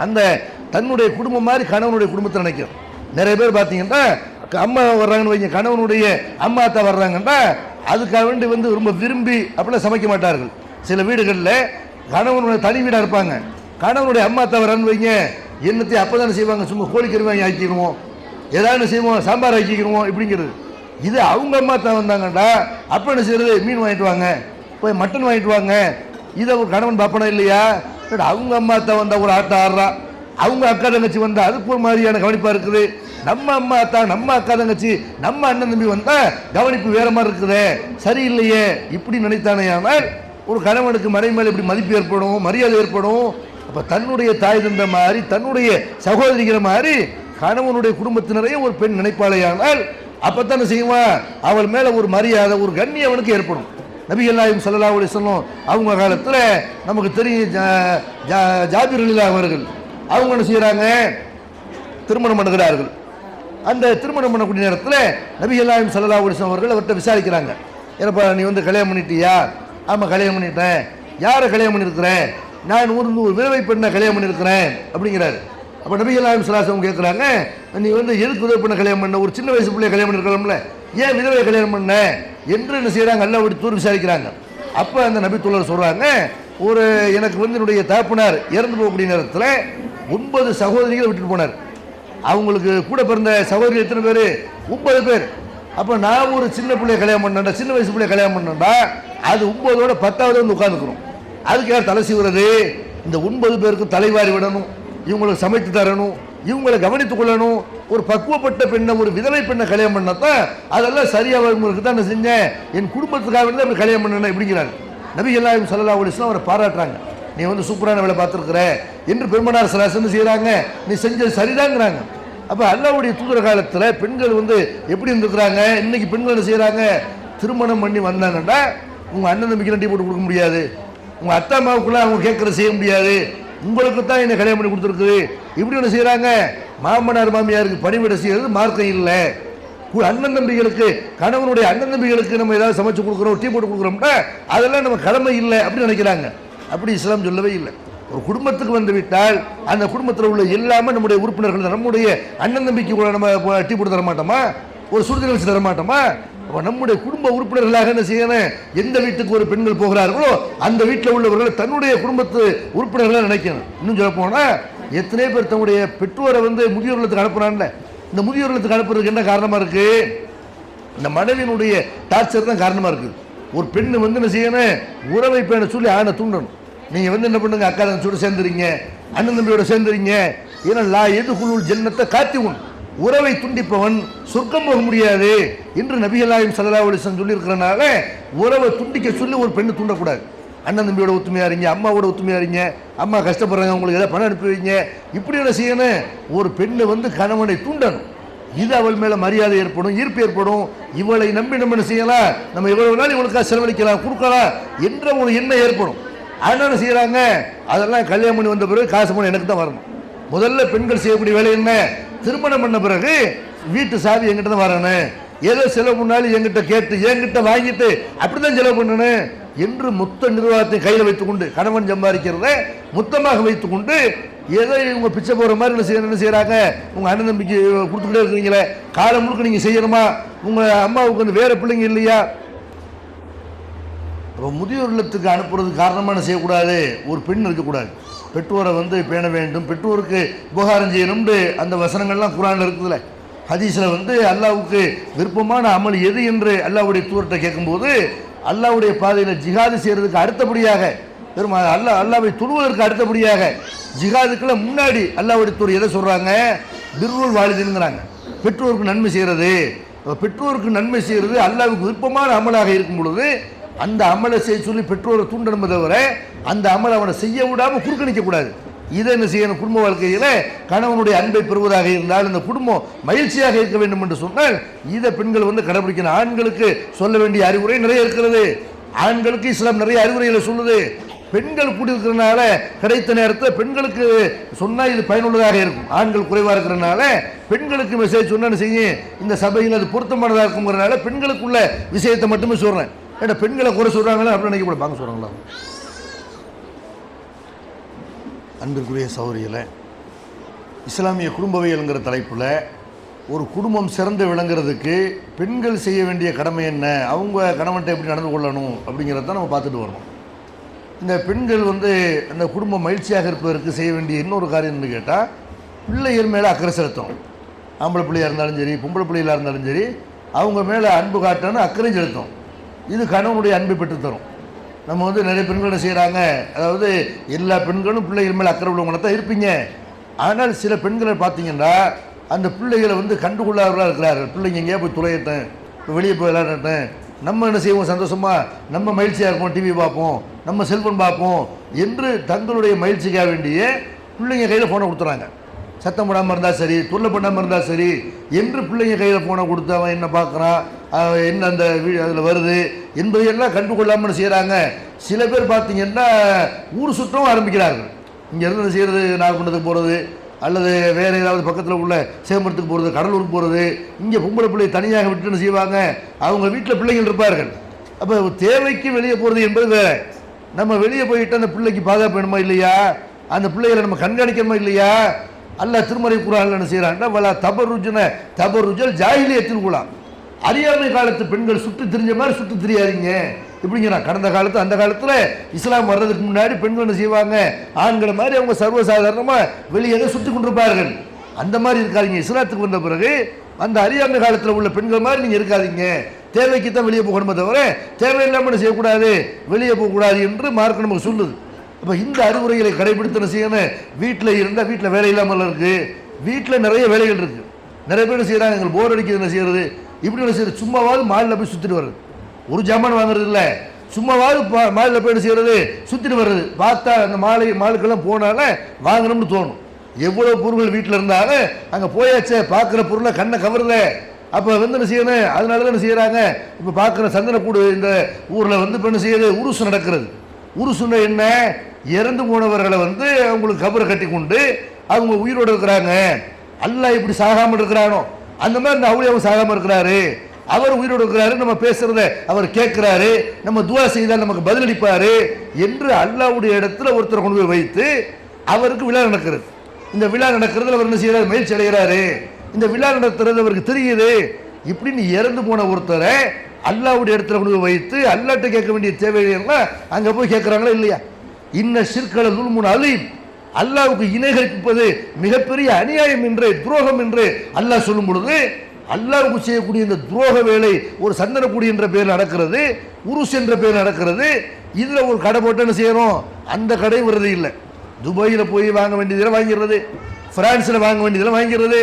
அந்த தன்னுடைய குடும்பம் மாதிரி கணவனுடைய குடும்பத்தை நினைக்கிறோம். நிறைய பேர் பார்த்தீங்கன்னா அம்மா வர்றாங்கன்னு வைங்க, கணவனுடைய அம்மா அத்தா வர்றாங்கன்னா அதுக்காக வேண்டி ரொம்ப விரும்பி அப்படிலாம் சமைக்க மாட்டார்கள். சில வீடுகளில் கணவனுடைய தனி வீடாக இருப்பாங்க, கணவனுடைய அம்மா அத்தா வர்றான்னு வைங்க, என்னத்தையும் அப்போ தானே செய்வாங்க, சும்மா கோழிக்கறி வாங்கி ஆக்கிடுவோம், ஏதாவது செய்வோம், சாம்பார் ஆக்கிக்கிறோம் இப்படிங்கிறது. இது அவங்க அம்மா அத்தா வந்தாங்கண்டா அப்போ என்ன செய்யறது, மீன் வாங்கிட்டு வாங்க, போய் மட்டன் வாங்கிட்டு வாங்க. இதை ஒரு கணவன் பார்ப்பனா இல்லையா? அவங்க அம்மா அத்தா வந்தால் ஒரு ஆட்டம் ஆடுறா, அவங்க அக்கா தங்கச்சி வந்தால் அதுக்கு ஒரு மாதிரியான கவனிப்பாக இருக்குது. நம்ம அம்மா அத்தா, நம்ம அக்கா தங்கச்சி, நம்ம அண்ணன் தம்பி வந்தால் கவனிப்பு வேற மாதிரி இருக்குதே, சரியில்லையே இப்படி நினைத்தானே. ஆனால் ஒரு கணவனுக்கு மனைவி மேலே இப்படி மதிப்பு ஏற்படும், மரியாதை ஏற்படும். அப்போ தன்னுடைய தாய் தந்த மாதிரி, தன்னுடைய சகோதரிக்கிற மாதிரி கணவனுடைய குடும்பத்தினரையும் ஒரு பெண் நினைப்பாளையானால் அப்பத்தானே செய்வான் அவள் மேலே ஒரு மரியாதை ஒரு கண்ணியம் அவனுக்கு ஏற்படும். நபிகள் நாயகம் ஸல்லல்லாஹு அலைஹி வஸல்லம் அவங்க காலத்தில் நமக்கு தெரியும் ஜாபிர் ரலியல்லாஹு அவர்கள் அவங்க என்ன செய்கிறாங்க, திருமணம் பண்ணுகிறார்கள். அந்த திருமணம் பண்ணக்கூடிய நேரத்தில் நபிகள் நாயகம் ஸல்லல்லாஹு அலைஹி வஸல்லம் அவர்கள் அவர்கிட்ட விசாரிக்கிறாங்க, ஏன்னப்பா நீ வந்து கல்யாணம் பண்ணிட்டியா? ஆமாம் கல்யாணம் பண்ணிட்டேன். யாரை கல்யாணம் பண்ணியிருக்கிறேன்? நான் ஒரு விதவை பெண்ணை கல்யாணம் பண்ணியிருக்கிறேன் அப்படிங்கிறாரு. அப்போ நபிகள் நாயகம் ஸல்லல்லாஹு அலைஹி வஸல்லம் கேட்குறாங்க, நீ வந்து எதுக்கு விதவை பெண்ணை கல்யாணம் பண்ண? ஒரு சின்ன வயசு பிள்ளைய கல்யாணம் பண்ணியிருக்கலாம்ல, ஏன் விதவை கல்யாணம் பண்ண என்று என்ன செய்கிறாங்க, அல்லாஹ்வுடைய தூதர் விசாரிக்கிறாங்க. அப்போ அந்த நபி தோழர் சொல்கிறாங்க, ஒரு எனக்கு வந்து என்னுடைய தகப்பனார் இறந்து போகக்கூடிய நேரத்தில் 9 சகோதரிகளை விட்டுட்டு போனார். அவங்களுக்கு கூட பிறந்த சகோதரி எத்தனை பேர்? 9 பேர். அப்போ நான் ஒரு சின்ன பிள்ளைய கல்யாணம் பண்ணேன்டா, சின்ன வயசு பிள்ளைய கல்யாணம் பண்ணேன்டா, அது 9ஓட 10வது வந்து உட்காந்துக்கிறோம். அதுக்கு யார் தலை சீவுறது? இந்த 9 பேருக்கு தலைவாரி விடணும், இவங்களுக்கு சமைத்து தரணும், இவங்களை கவனித்துக் கொள்ளணும். ஒரு பக்குவப்பட்ட பெண்ணை, ஒரு விதவை பெண்ணை கல்யாணம் பண்ணத்தான் அதெல்லாம் சரியாக உங்களுக்கு தான் நான் செஞ்சேன், என் குடும்பத்துக்காக தான் அப்படி கல்யாணம் பண்ணேன் அப்படிங்கிறாங்க. நபிகள் நாயகம் ஸல்லல்லாஹு அலைஹி வஸல்லம் அவரை பாராட்டுறாங்க, நீ வந்து சூப்பரான வேலை பார்த்துருக்குற என்று பெருமானார் ஸல்லல்லாஹு அலைஹி வஸல்லம் செய்கிறாங்க, நீ செஞ்சது சரிதாங்கிறாங்க. அப்போ அல்லாஹ்வுடைய தூதர் காலத்தில் பெண்கள் வந்து எப்படி இருந்துக்கிறாங்க? இன்னைக்கு பெண்கள் என்ன செய்கிறாங்க, திருமணம் பண்ணி வந்தாங்கன்னா உங்கள் அண்ணன் தம்பிக்கு டீ போட்டு கொடுக்க முடியாது, உங்கள் அத்தா அம்மாவுக்குள்ளே அவங்க கேட்குறத செய்ய முடியாது, உங்களுக்கு தான் என்னை கல்யாணம் பண்ணி கொடுத்துருக்குது இப்படி ஒன்று செய்கிறாங்க. மாமனார் மாமியாருக்கு பணிவிட செய்கிறது மார்க்கம் இல்லை. அண்ணன் தம்பிகளுக்கு, கணவனுடைய அண்ணன் தம்பிகளுக்கு நம்ம ஏதாவது சமைச்சு கொடுக்குறோம், டீ போட்டு கொடுக்குறோம்னா அதெல்லாம் நம்ம கடமை இல்லை அப்படின்னு நினைக்கிறாங்க. அப்படி இஸ்லாம் சொல்லவே இல்லை. ஒரு குடும்பத்துக்கு வந்து விட்டால் அந்த குடும்பத்தில் உள்ள எல்லாமே நம்முடைய உறுப்பினர்கள், நம்முடைய அண்ணன் தம்பிக்கு கூட நம்ம டீ போட்டு தர மாட்டோமா, ஒரு சுடுதல் வச்சு தர மாட்டோமா? அப்போ நம்முடைய குடும்ப உறுப்பினர்களாக என்ன செய்யணும், எந்த வீட்டுக்கு ஒரு பெண்கள் போகிறார்களோ அந்த வீட்டில் உள்ளவர்கள் தன்னுடைய குடும்பத்து உறுப்பினர்களாக நினைக்கணும். இன்னும் சொல்ல போனால் எத்தனை பேர் தன்னுடைய பெற்றோரை வந்து முதியோர் இல்லத்துக்கு அனுப்புறான்ல, இந்த முதியோர் இல்லத்துக்கு அனுப்புறதுக்கு என்ன காரணமாக இருக்குது? இந்த மனைவியினுடைய டார்ச்சர் தான் காரணமாக இருக்குது. ஒரு பெண்ணு வந்து என்ன செய்யணும், உறவை பேண சொல்லி ஆணை தூண்டணும். நீங்கள் வந்து என்ன பண்ணுங்க, அக்கா தங்கச்சியோட சேர்ந்துறீங்க, அண்ணன் தம்பியோட சேர்ந்துறீங்க, ஏன்னா லா எதுகுல் ஜன்னத்தை காத்தி உன், உறவை துண்டிப்பவன் சொர்க்கம் போக முடியாது என்று நபிகள் நாயகம் ஸல்லல்லாஹு அலைஹி வஸல்லம் சொல்லியிருக்கிறனால உறவை துண்டிக்க சொல்லி ஒரு பெண்ணு தூண்டக்கூடாது. அண்ணன் தம்பியோட ஒத்துமையா இருங்க, அம்மாவோட ஒத்துமையா இருங்க, அம்மா கஷ்டப்படுறாங்க உங்களுக்கு ஏதாவது பணம் அனுப்பி வைங்க, இப்படி என்ன செய்யணும், ஒரு பெண்ணு வந்து கணவனை தூண்டணும். இது அவள் மேலே மரியாதை ஏற்படும், ஈர்ப்பு ஏற்படும். இவளை நம்பி நம்ம என்ன செய்யலாம், நம்ம இவ்வளவு நாள் இவளுக்காக செலவழிக்கலாம், கொடுக்கலாம் என்ற ஒரு எண்ணம் ஏற்படும். அதனால செய்கிறாங்க, அதெல்லாம் கல்யாணம் பண்ணி வந்த பிறகு காசு பணம் எனக்கு தான் வரணும். முதல்ல பெண்கள் செய்யக்கூடிய வேலை என்ன, திருமணம் பண்ண பிறகு வீட்டு சாவி எங்கிட்ட தான் வரணும், ஏதோ செலவு பண்ணாலும் எங்கிட்ட கேட்டு என்கிட்ட வாங்கிட்டு அப்படிதான் செலவு பண்ணணும் என்று மொத்த நிர்வாகத்தை கையில் வைத்துக்கொண்டு, கணவன் சம்பாதிக்கிறத மொத்தமாக வைத்துக்கொண்டு ஏதோ இவங்க பிச்சை போகிற மாதிரி என்ன செய்கிறாங்க, உங்கள் அண்ணன் தம்பிக்கு கொடுத்துக்கிட்டே இருக்கிறீங்களே, காலம் முழுக்க நீங்கள் செய்யணுமா, உங்கள் அம்மாவுக்கு வந்து வேறு பிள்ளைங்க இல்லையா? இப்போ முதியோர் இல்லத்துக்கு அனுப்புறதுக்கு காரணமான செய்யக்கூடாது, ஒரு பெண் இருக்கக்கூடாது, பெற்றோரை வந்து பேண வேண்டும், பெற்றோருக்கு உபகாரம் செய்யணும்னு அந்த வசனங்கள்லாம் குர்ஆனில் இருக்குதுல்ல. ஹதீஸில் வந்து அல்லாஹ்வுக்கு விருப்பமான அமல் எது என்று அல்லாஹ்வுடைய தூதர்கிட்ட கேட்கும்போது, அல்லாஹ்வுடைய பாதையில் ஜிஹாது செய்கிறதுக்கு அடுத்தபடியாக, பெரும் அல்லாஹ்வை தொழுவதற்கு அடுத்தபடியாக ஜிஹாதுக்குள்ள முன்னாடி அல்லாஹ்வுடைய தூதர் எதை சொல்கிறாங்க, பிர்ருல் வாலிதைன்ங்கிறாங்க, பெற்றோருக்கு நன்மை செய்கிறது. பெற்றோருக்கு நன்மை செய்கிறது அல்லாஹ்வுக்கு விருப்பமான அமலாக இருக்கும் பொழுது அந்த அமலை செய்ய சொல்லி பெற்றோரை தூண்டணும் தவிர அந்த அமலை அவனை செய்ய விடாமல் குறுக்கணிக்கக்கூடாது. இதை என்ன செய்யணும், குடும்ப வாழ்க்கையில் கணவனுடைய அன்பை பெறுவதாக இருந்தால் இந்த குடும்பம் மகிழ்ச்சியாக இருக்க வேண்டும் என்று சொன்னால் இதை பெண்கள் வந்து கடைபிடிக்கணும். ஆண்களுக்கு சொல்ல வேண்டிய அறிவுரை நிறைய இருக்கிறது, ஆண்களுக்கு இஸ்லாம் நிறைய அறிவுரைகளை சொல்லுது. பெண்கள் கூடியிருக்கிறனால கிடைத்த நேரத்தில் பெண்களுக்கு சொன்னால் இது பயனுள்ளதாக இருக்கும். ஆண்கள் குறைவாக இருக்கிறனால பெண்களுக்கு மெசேஜ் சொன்னால் செய்யும், இந்த சபையில் அது பொருத்தமானதாக இருக்குங்கிறனால பெண்களுக்குள்ள விஷயத்தை மட்டுமே சொல்கிறேன். ஏன்னா பெண்களை குறை சொல்கிறாங்களா அப்படின்னு நினைக்கப்பட பாங்க சொல்கிறாங்களா? அன்பிற்குரிய சௌரியில் இஸ்லாமிய குடும்பவியல்ங்கிற தலைப்பில் ஒரு குடும்பம் சிறந்து விளங்குறதுக்கு பெண்கள் செய்ய வேண்டிய கடமை என்ன, அவங்க கணவன்கிட்ட எப்படி நடந்து கொள்ளணும் அப்படிங்கிறத நம்ம பார்த்துட்டு வரணும். இந்த பெண்கள் வந்து அந்த குடும்பம் மகிழ்ச்சியாக இருப்பதற்கு செய்ய வேண்டிய இன்னொரு காரியம்னு கேட்டால் பிள்ளைகள் மேலே அக்கறை செலுத்தணும். ஆம்பளை பிள்ளையாக இருந்தாலும் சரி, பொம்பளை பிள்ளைகளாக இருந்தாலும் சரி, அவங்க மேலே அன்பு காட்டணும், அக்கறை செலுத்தும். இது கணவனுடைய அன்பை பெற்றுத்தரும். நம்ம வந்து நிறைய பெண்கள் என்ன செய்கிறாங்க, அதாவது எல்லா பெண்களும் பிள்ளைகள் மேலே அக்கறை உள்ளவங்கள தான் இருப்பீங்க. ஆனால் சில பெண்களை பார்த்தீங்கன்னா அந்த பிள்ளைகளை வந்து கண்டுகொள்ளாதவர்களாக இருக்கிறார்கள். பிள்ளைங்க எங்கேயா போய் துளையட்டேன், இப்போ வெளியே போய் விளையாடட்டேன், நம்ம என்ன செய்வோம் சந்தோஷமாக, நம்ம மகிழ்ச்சியாக இருப்போம், டிவி பார்ப்போம், நம்ம செல்ஃபோன் பார்ப்போம் என்று தங்களுடைய மகிழ்ச்சிக்காக வேண்டிய பிள்ளைங்க கையில் ஃபோனை கொடுத்துறாங்க. சத்தம் போடாமல் இருந்தால் சரி, தொல்லை பண்ணாமல் இருந்தால் சரி என்று பிள்ளைங்க கையில் ஃபோனை கொடுத்து அவன் என்ன பார்க்குறான், என்ன அந்த அதில் வருது என்பதையெல்லாம் கண்டுகொள்ளாமல் செய்கிறாங்க. சில பேர் பார்த்தீங்கன்னா ஊர் சுற்றவும் ஆரம்பிக்கிறார்கள். இங்கேருந்து என்ன செய்கிறது, நாகப்பட்டினத்துக்கு போகிறது அல்லது வேறு ஏதாவது பக்கத்தில் உள்ள சேம்பரத்துக்கு போகிறது, கடலூருக்கு போகிறது. இங்கே பொம்பளை பிள்ளை தனியாக விட்டுன்னு செய்வாங்க. அவங்க வீட்டில் பிள்ளைகள் இருப்பார்கள். அப்போ தேவைக்கு வெளியே போகிறது என்பது வேறு. நம்ம வெளியே போயிட்டு அந்த பிள்ளைக்கு பாதுகாப்பு வேணுமா இல்லையா, அந்த பிள்ளைகளை நம்ம கண்காணிக்கணுமா இல்லையா. அல்லாஹ் திருமறை குர்ஆன்ல என்ன செய்கிறான்னா, வலா தபருஜுன தபருஜல் ஜாஹிலியத்தில் குலாம், அறியாமை காலத்து பெண்கள் சுற்றி திரிஞ்ச மாதிரி சுற்றி திரியாதீங்க இப்படிங்கிறான். கடந்த காலத்து அந்த காலத்தில் இஸ்லாம் வர்றதுக்கு முன்னாடி பெண்கள் என்ன செய்வாங்க, ஆண்களை மாதிரி அவங்க சர்வசாதாரணமாக வெளியே சுற்றி கொண்டிருப்பார்கள். அந்த மாதிரி இருக்காதீங்க. இஸ்லாத்துக்கு வந்த பிறகு அந்த அறியாமை காலத்தில் உள்ள பெண்கள் மாதிரி நீங்கள் இருக்காதீங்க. தேவைக்கு தான் வெளியே போகணுமே தவிர தேவையில்லாமல் செய்யக்கூடாது, வெளியே போகக்கூடாது என்று மார்க்க நமக்கு சொல்லுது. அப்போ இந்த அறிவுரைகளை கடைபிடித்து என்ன செய்யணும், வீட்டில் இருந்தால் வீட்டில் வேலை இல்லாமல் இருக்குது, வீட்டில் நிறைய வேலைகள் இருக்குது. நிறைய பேர் செய்கிறாங்க, எங்களுக்கு போர் அடிக்கிறது என்ன செய்கிறது, இப்படி என்ன செய்யறது, சும்மாவாவது மாலில் போய் சுற்றிட்டு வர்றது. ஒரு ஜாமான் வாங்குறது இல்லை, சும்மாவாவது மாலில் போய் என்ன செய்கிறது, சுற்றிட்டு வர்றது. பார்த்தா அந்த மாலுக்கெல்லாம் போனாலே வாங்கணும்னு தோணும். எவ்வளோ பொருட்கள் வீட்டில் இருந்தாலும் அங்கே போயாச்சே, பார்க்குற பொருளை கண்ணை கவருத. அப்போ வந்து என்ன செய்யணும், அதனால தான் என்ன செய்கிறாங்க, இப்போ பார்க்குற சந்தனக்கூடு இந்த ஊரில் வந்து இப்போ என்ன செய்யுது, உருசு நடக்கிறது. உருசுன்னா என்ன, இறந்து போனவர்களை வந்து அவங்களுக்கு கபரை கட்டி கொண்டு அவங்க உயிரோடு இருக்கிறாங்க. அல்லாஹ் இப்படி சாகாமல் இருக்கிறானோ அந்த மாதிரி இந்த அவுளியாவும் சாகாமல் இருக்கிறாரு, அவர் உயிரோடு இருக்கிறாரு, நம்ம பேசுறத அவர் கேட்கிறாரு, நம்ம துவா செய்தால் நமக்கு பதிலளிப்பாரு என்று அல்லாஹ்வுடைய இடத்துல ஒருத்தரை கொண்டு போய் வைத்து அவருக்கு விழா நடக்கிறது. இந்த விழா நடக்கிறதுல அவர் என்ன செய்யறாரு, மகிழ்ச்சி அடைகிறாரு. இந்த விழா நடத்துறது அவருக்கு தெரியுது. இப்படின்னு இறந்து போன ஒருத்தரை அல்லாஹ்வுடைய இடத்துல கொண்டு போய் வைத்து அல்லாஹ்ட்ட கேட்க வேண்டிய தேவைகள்லாம் அங்கே போய் கேட்குறாங்களா இல்லையா. இன்ன ஷிர்கல ஸுல்முன் அலீம், அல்லாஹ்வுக்கு இணை கற்பிப்பது மிகப்பெரிய அநியாயம் என்று, துரோகம் என்று அல்லாஹ் சொல்லும் பொழுது, அல்லாஹ்வுக்கு செய்யக்கூடிய இந்த துரோக வேலை ஒரு சந்தனக்குடி என்ற பேர் நடக்கிறது, உருஸ் என்ற பேர் நடக்கிறது. இதில் ஒரு கடை போட்டு என்ன செய்யறோம், அந்த கடை வருது இல்லை. துபாயில் போய் வாங்க வேண்டியதெல்லாம் வாங்கிடுறது, பிரான்ஸில் வாங்க வேண்டியதெல்லாம் வாங்கிடுறது.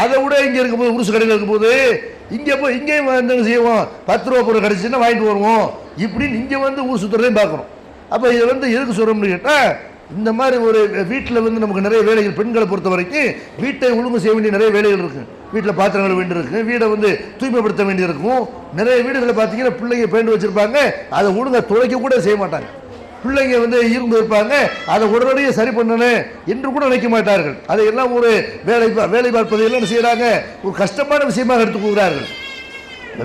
அதை விட இங்கே இருக்கும் போது உருசு கடையில் இருக்கும்போது இங்கே போய் இங்கேயும் வந்து என்ன செய்வோம், 10 ரூபா பொருள் கிடச்சின்னா வாங்கிட்டு வருவோம். இப்படின்னு இங்கே வந்து ஊர் சுற்றுறதையும் பார்க்குறோம். அப்போ இதை வந்து எதுக்கு சொல்கிறோம்னு கேட்டால், இந்த மாதிரி ஒரு வீட்டில் வந்து நமக்கு நிறைய வேலைகள், பெண்களை பொறுத்த வரைக்கும் வீட்டை ஒழுங்கு செய்ய வேண்டிய நிறைய வேலைகள் இருக்குது. வீட்டில் பாத்திரங்கள் வேண்டியிருக்கு, வீடை வந்து தூய்மைப்படுத்த வேண்டியிருக்கும். நிறைய வீடுகளை பார்த்தீங்கன்னா பிள்ளைங்க பேண்டு வச்சுருப்பாங்க, அதை ஒழுங்காக துடைக்க கூட செய்ய மாட்டாங்க. பிள்ளைங்க வந்து இருந்து இருப்பாங்க, அதை உடனடியாக சரி பண்ணணும் என்று கூட நினைக்க மாட்டார்கள். அதையெல்லாம் ஒரு வேலை பார்ப்பதையெல்லாம் செய்கிறாங்க, ஒரு கஷ்டமான விஷயமாக எடுத்துக்கொள்கிறார்கள்.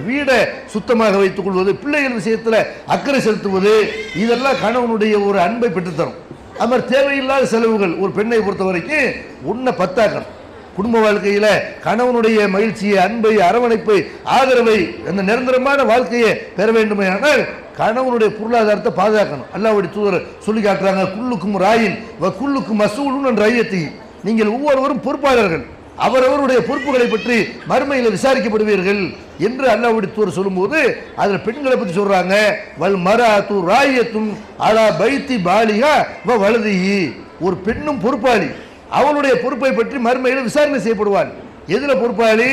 வீடை சுத்தமாக வைத்துக் கொள்வது, பிள்ளைகள் விஷயத்தில் அக்கறை செலுத்துவது, இதெல்லாம் கணவனுடைய ஒரு அன்பை பெற்றுத்தரும். அது மாதிரி தேவையில்லாத செலவுகள் ஒரு பெண்ணை பொறுத்த வரைக்கும் ஒன்றை பத்தாக்கணும். குடும்ப வாழ்க்கையில் கணவனுடைய மகிழ்ச்சியை, அன்பை, அரவணைப்பை, ஆதரவை, அந்த நிரந்தரமான வாழ்க்கையை பெற வேண்டுமானால் கணவனுடைய பொருளாதாரத்தை பாதுகாக்கணும். அல்லாஹ்வுடைய தூதர் சொல்லி காட்டுறாங்க, குல்லுக்கும் ராயின் வ குல்லுக்கும் மஸ்ஊலுன் அன் ரய்யத்தி, நீங்கள் ஒவ்வொருவரும் பொறுப்பாளர்கள், அவரவருடைய பொறுப்புகளை பற்றி மறுமையில் விசாரிக்கப்படுவீர்கள் என்று அல்லாஹ்வுடைய தூதர் சொல்லும்போது அதில் பெண்களை பற்றி சொல்றாங்க, வல் மராத்து ராயத்துன் அலா பைத்தி பாலிகா வ வலதிஹி, ஒரு பெண்ணும் பொறுப்பாளி, அவளுடைய பொறுப்பை பற்றி மறுமையில் விசாரணை செய்யப்படுவாள். எதில் பொறுப்பாளி,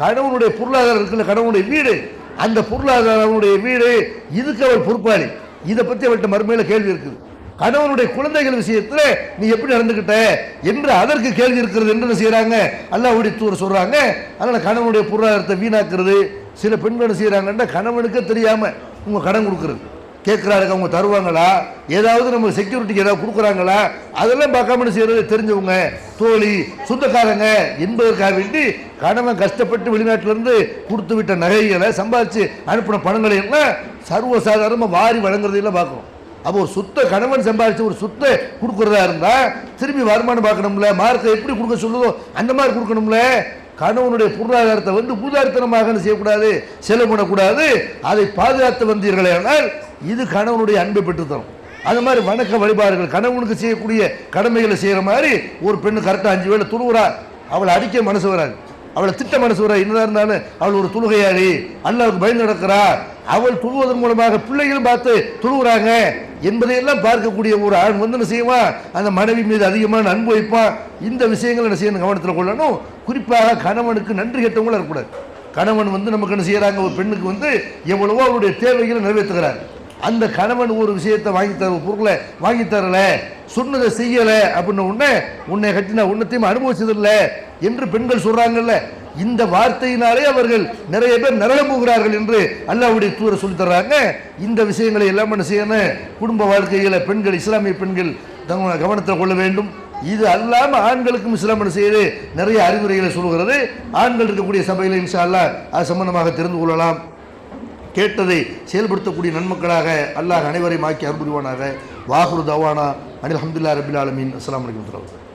கணவனுடைய பொருளாதாரம் இருக்குல்ல, கணவனுடைய வீடு, அந்த பொருளாதாரம் அவனுடைய வீடு, இதுக்கு அவள் பொறுப்பாளி. இதை பற்றி அவள்கிட்ட மறுமையில் கேள்வி இருக்குது. கணவனுடைய குழந்தைகள் விஷயத்தில் நீ எப்படி நடந்துக்கிட்ட என்று அதற்கு கேள்வி இருக்கிறது என்று செய்கிறாங்க அல்லாஹ்வுடைய தூதர் சொல்கிறாங்க. அதனால் கணவனுடைய பொருளாதாரத்தை வீணாக்குறது, சில பெண்கள் செய்கிறாங்கன்னா கணவனுக்கு தெரியாமல் உங்கள் கடன் கொடுக்குறது, கேட்குறாருங்க அவங்க தருவாங்களா, ஏதாவது நம்ம செக்யூரிட்டிக்கு ஏதாவது கொடுக்குறாங்களா, அதெல்லாம் பார்க்காம செய்கிறது, தெரிஞ்சவங்க, தோழி, சொந்தக்காரங்க என்பதற்காக வேண்டி கணவன் கஷ்டப்பட்டு வெளிநாட்டிலேருந்து கொடுத்து விட்ட நகைகளை, சம்பாதிச்சு அனுப்பின பணங்களை எல்லாம் சர்வசாதாரணமாக வாரி வழங்குறதையெல்லாம் பார்க்குறோம். அப்போ ஒரு சொத்த கணவன் சம்பாதிச்சு ஒரு சொத்தை கொடுக்குறதா இருந்தால் திரும்பி வருமானம் பார்க்கணும்ல, மார்க்கை எப்படி கொடுக்க சொல்லுதோ அந்த மாதிரி கொடுக்கணும்ல. கணவனுடைய பொருளாதாரத்தை வந்து பூதாரித்தனமாக செய்யக்கூடாது, செலவு பண்ணக்கூடாது. அதை பாதுகாத்து வந்தீர்களே ஆனால் இது கணவனுடைய அன்பை பெற்றுத்தரும். அது மாதிரி வணக்க வழிபாடுகள், கணவனுக்கு செய்யக்கூடிய கடமைகளை செய்கிற மாதிரி ஒரு பெண்ணு கரெக்டாக 5 வேளை தொழுகிறா, அவளை அடிக்க மனசு வராது, அவளை திட்ட மனசு வராது. என்னதான் இருந்தாலும் அவள் ஒரு தொழுகையாளி, அல்லாஹ்வுக்கு பயந்து நடக்கிறா, அவள் தொழுவதன் மூலமாக பிள்ளைகளும் பார்த்து தொழுகிறாங்க என்பதையெல்லாம் பார்க்கக்கூடிய ஒரு ஆண் வந்து என்ன செய்வான், அந்த மனைவி மீது அதிகமான அன்பு வைப்பான். இந்த விஷயங்கள் என்ன செய்யணும், கவனத்தில் கொள்ளணும். குறிப்பாக கணவனுக்கு நன்றி கெட்டவங்களும் இருக்கக்கூடாது. கணவன் வந்து நமக்கு என்ன செய்கிறாங்க, ஒரு பெண்ணுக்கு வந்து எவ்வளவோ அவருடைய தேவைகளை நிறைவேற்றுகிறார். அந்த கணவன் ஒரு விஷயத்தை வாங்கி தர, பொருளை வாங்கி தரல சொன்னதை செய்யலை அப்படின்ன உடனே உன்னை கட்டின உன்னத்தையும் அனுபவிச்சதில்லை என்று பெண்கள் சொல்றாங்கல்ல, இந்த வார்த்தையினாலே அவர்கள் நிறைய பேர் நரகம் போகிறார்கள் என்று அல்லாஹ்வுடைய தூதர் சொல்லி தர்றாங்க. இந்த விஷயங்களை எல்லாம் என்ன செய்யணும், குடும்ப வாழ்க்கையில் பெண்கள், இஸ்லாமிய பெண்கள் தங்களை கவனத்தில் கொள்ள வேண்டும். இது அல்லாமல் ஆண்களுக்கும் இஸ்லாம் என்ன செய்யுது, நிறைய அறிவுரைகளை சொல்கிறது. ஆண்கள் இருக்கக்கூடிய சபையில் இன்ஷா அல்லாஹ் அது சம்பந்தமாக தெரிந்து கொள்ளலாம். கேட்டதை செயல்படுத்தக்கூடிய நன்மக்களாக அல்லாஹ் அனைவரையும் ஆக்கி அருள் புரிவானாக. வாஹ்ரு தவானா அனில் அல்ஹம்துலில்லாஹி ரப்பில் ஆலமீன். அஸ்ஸலாமு அலைக்கும்.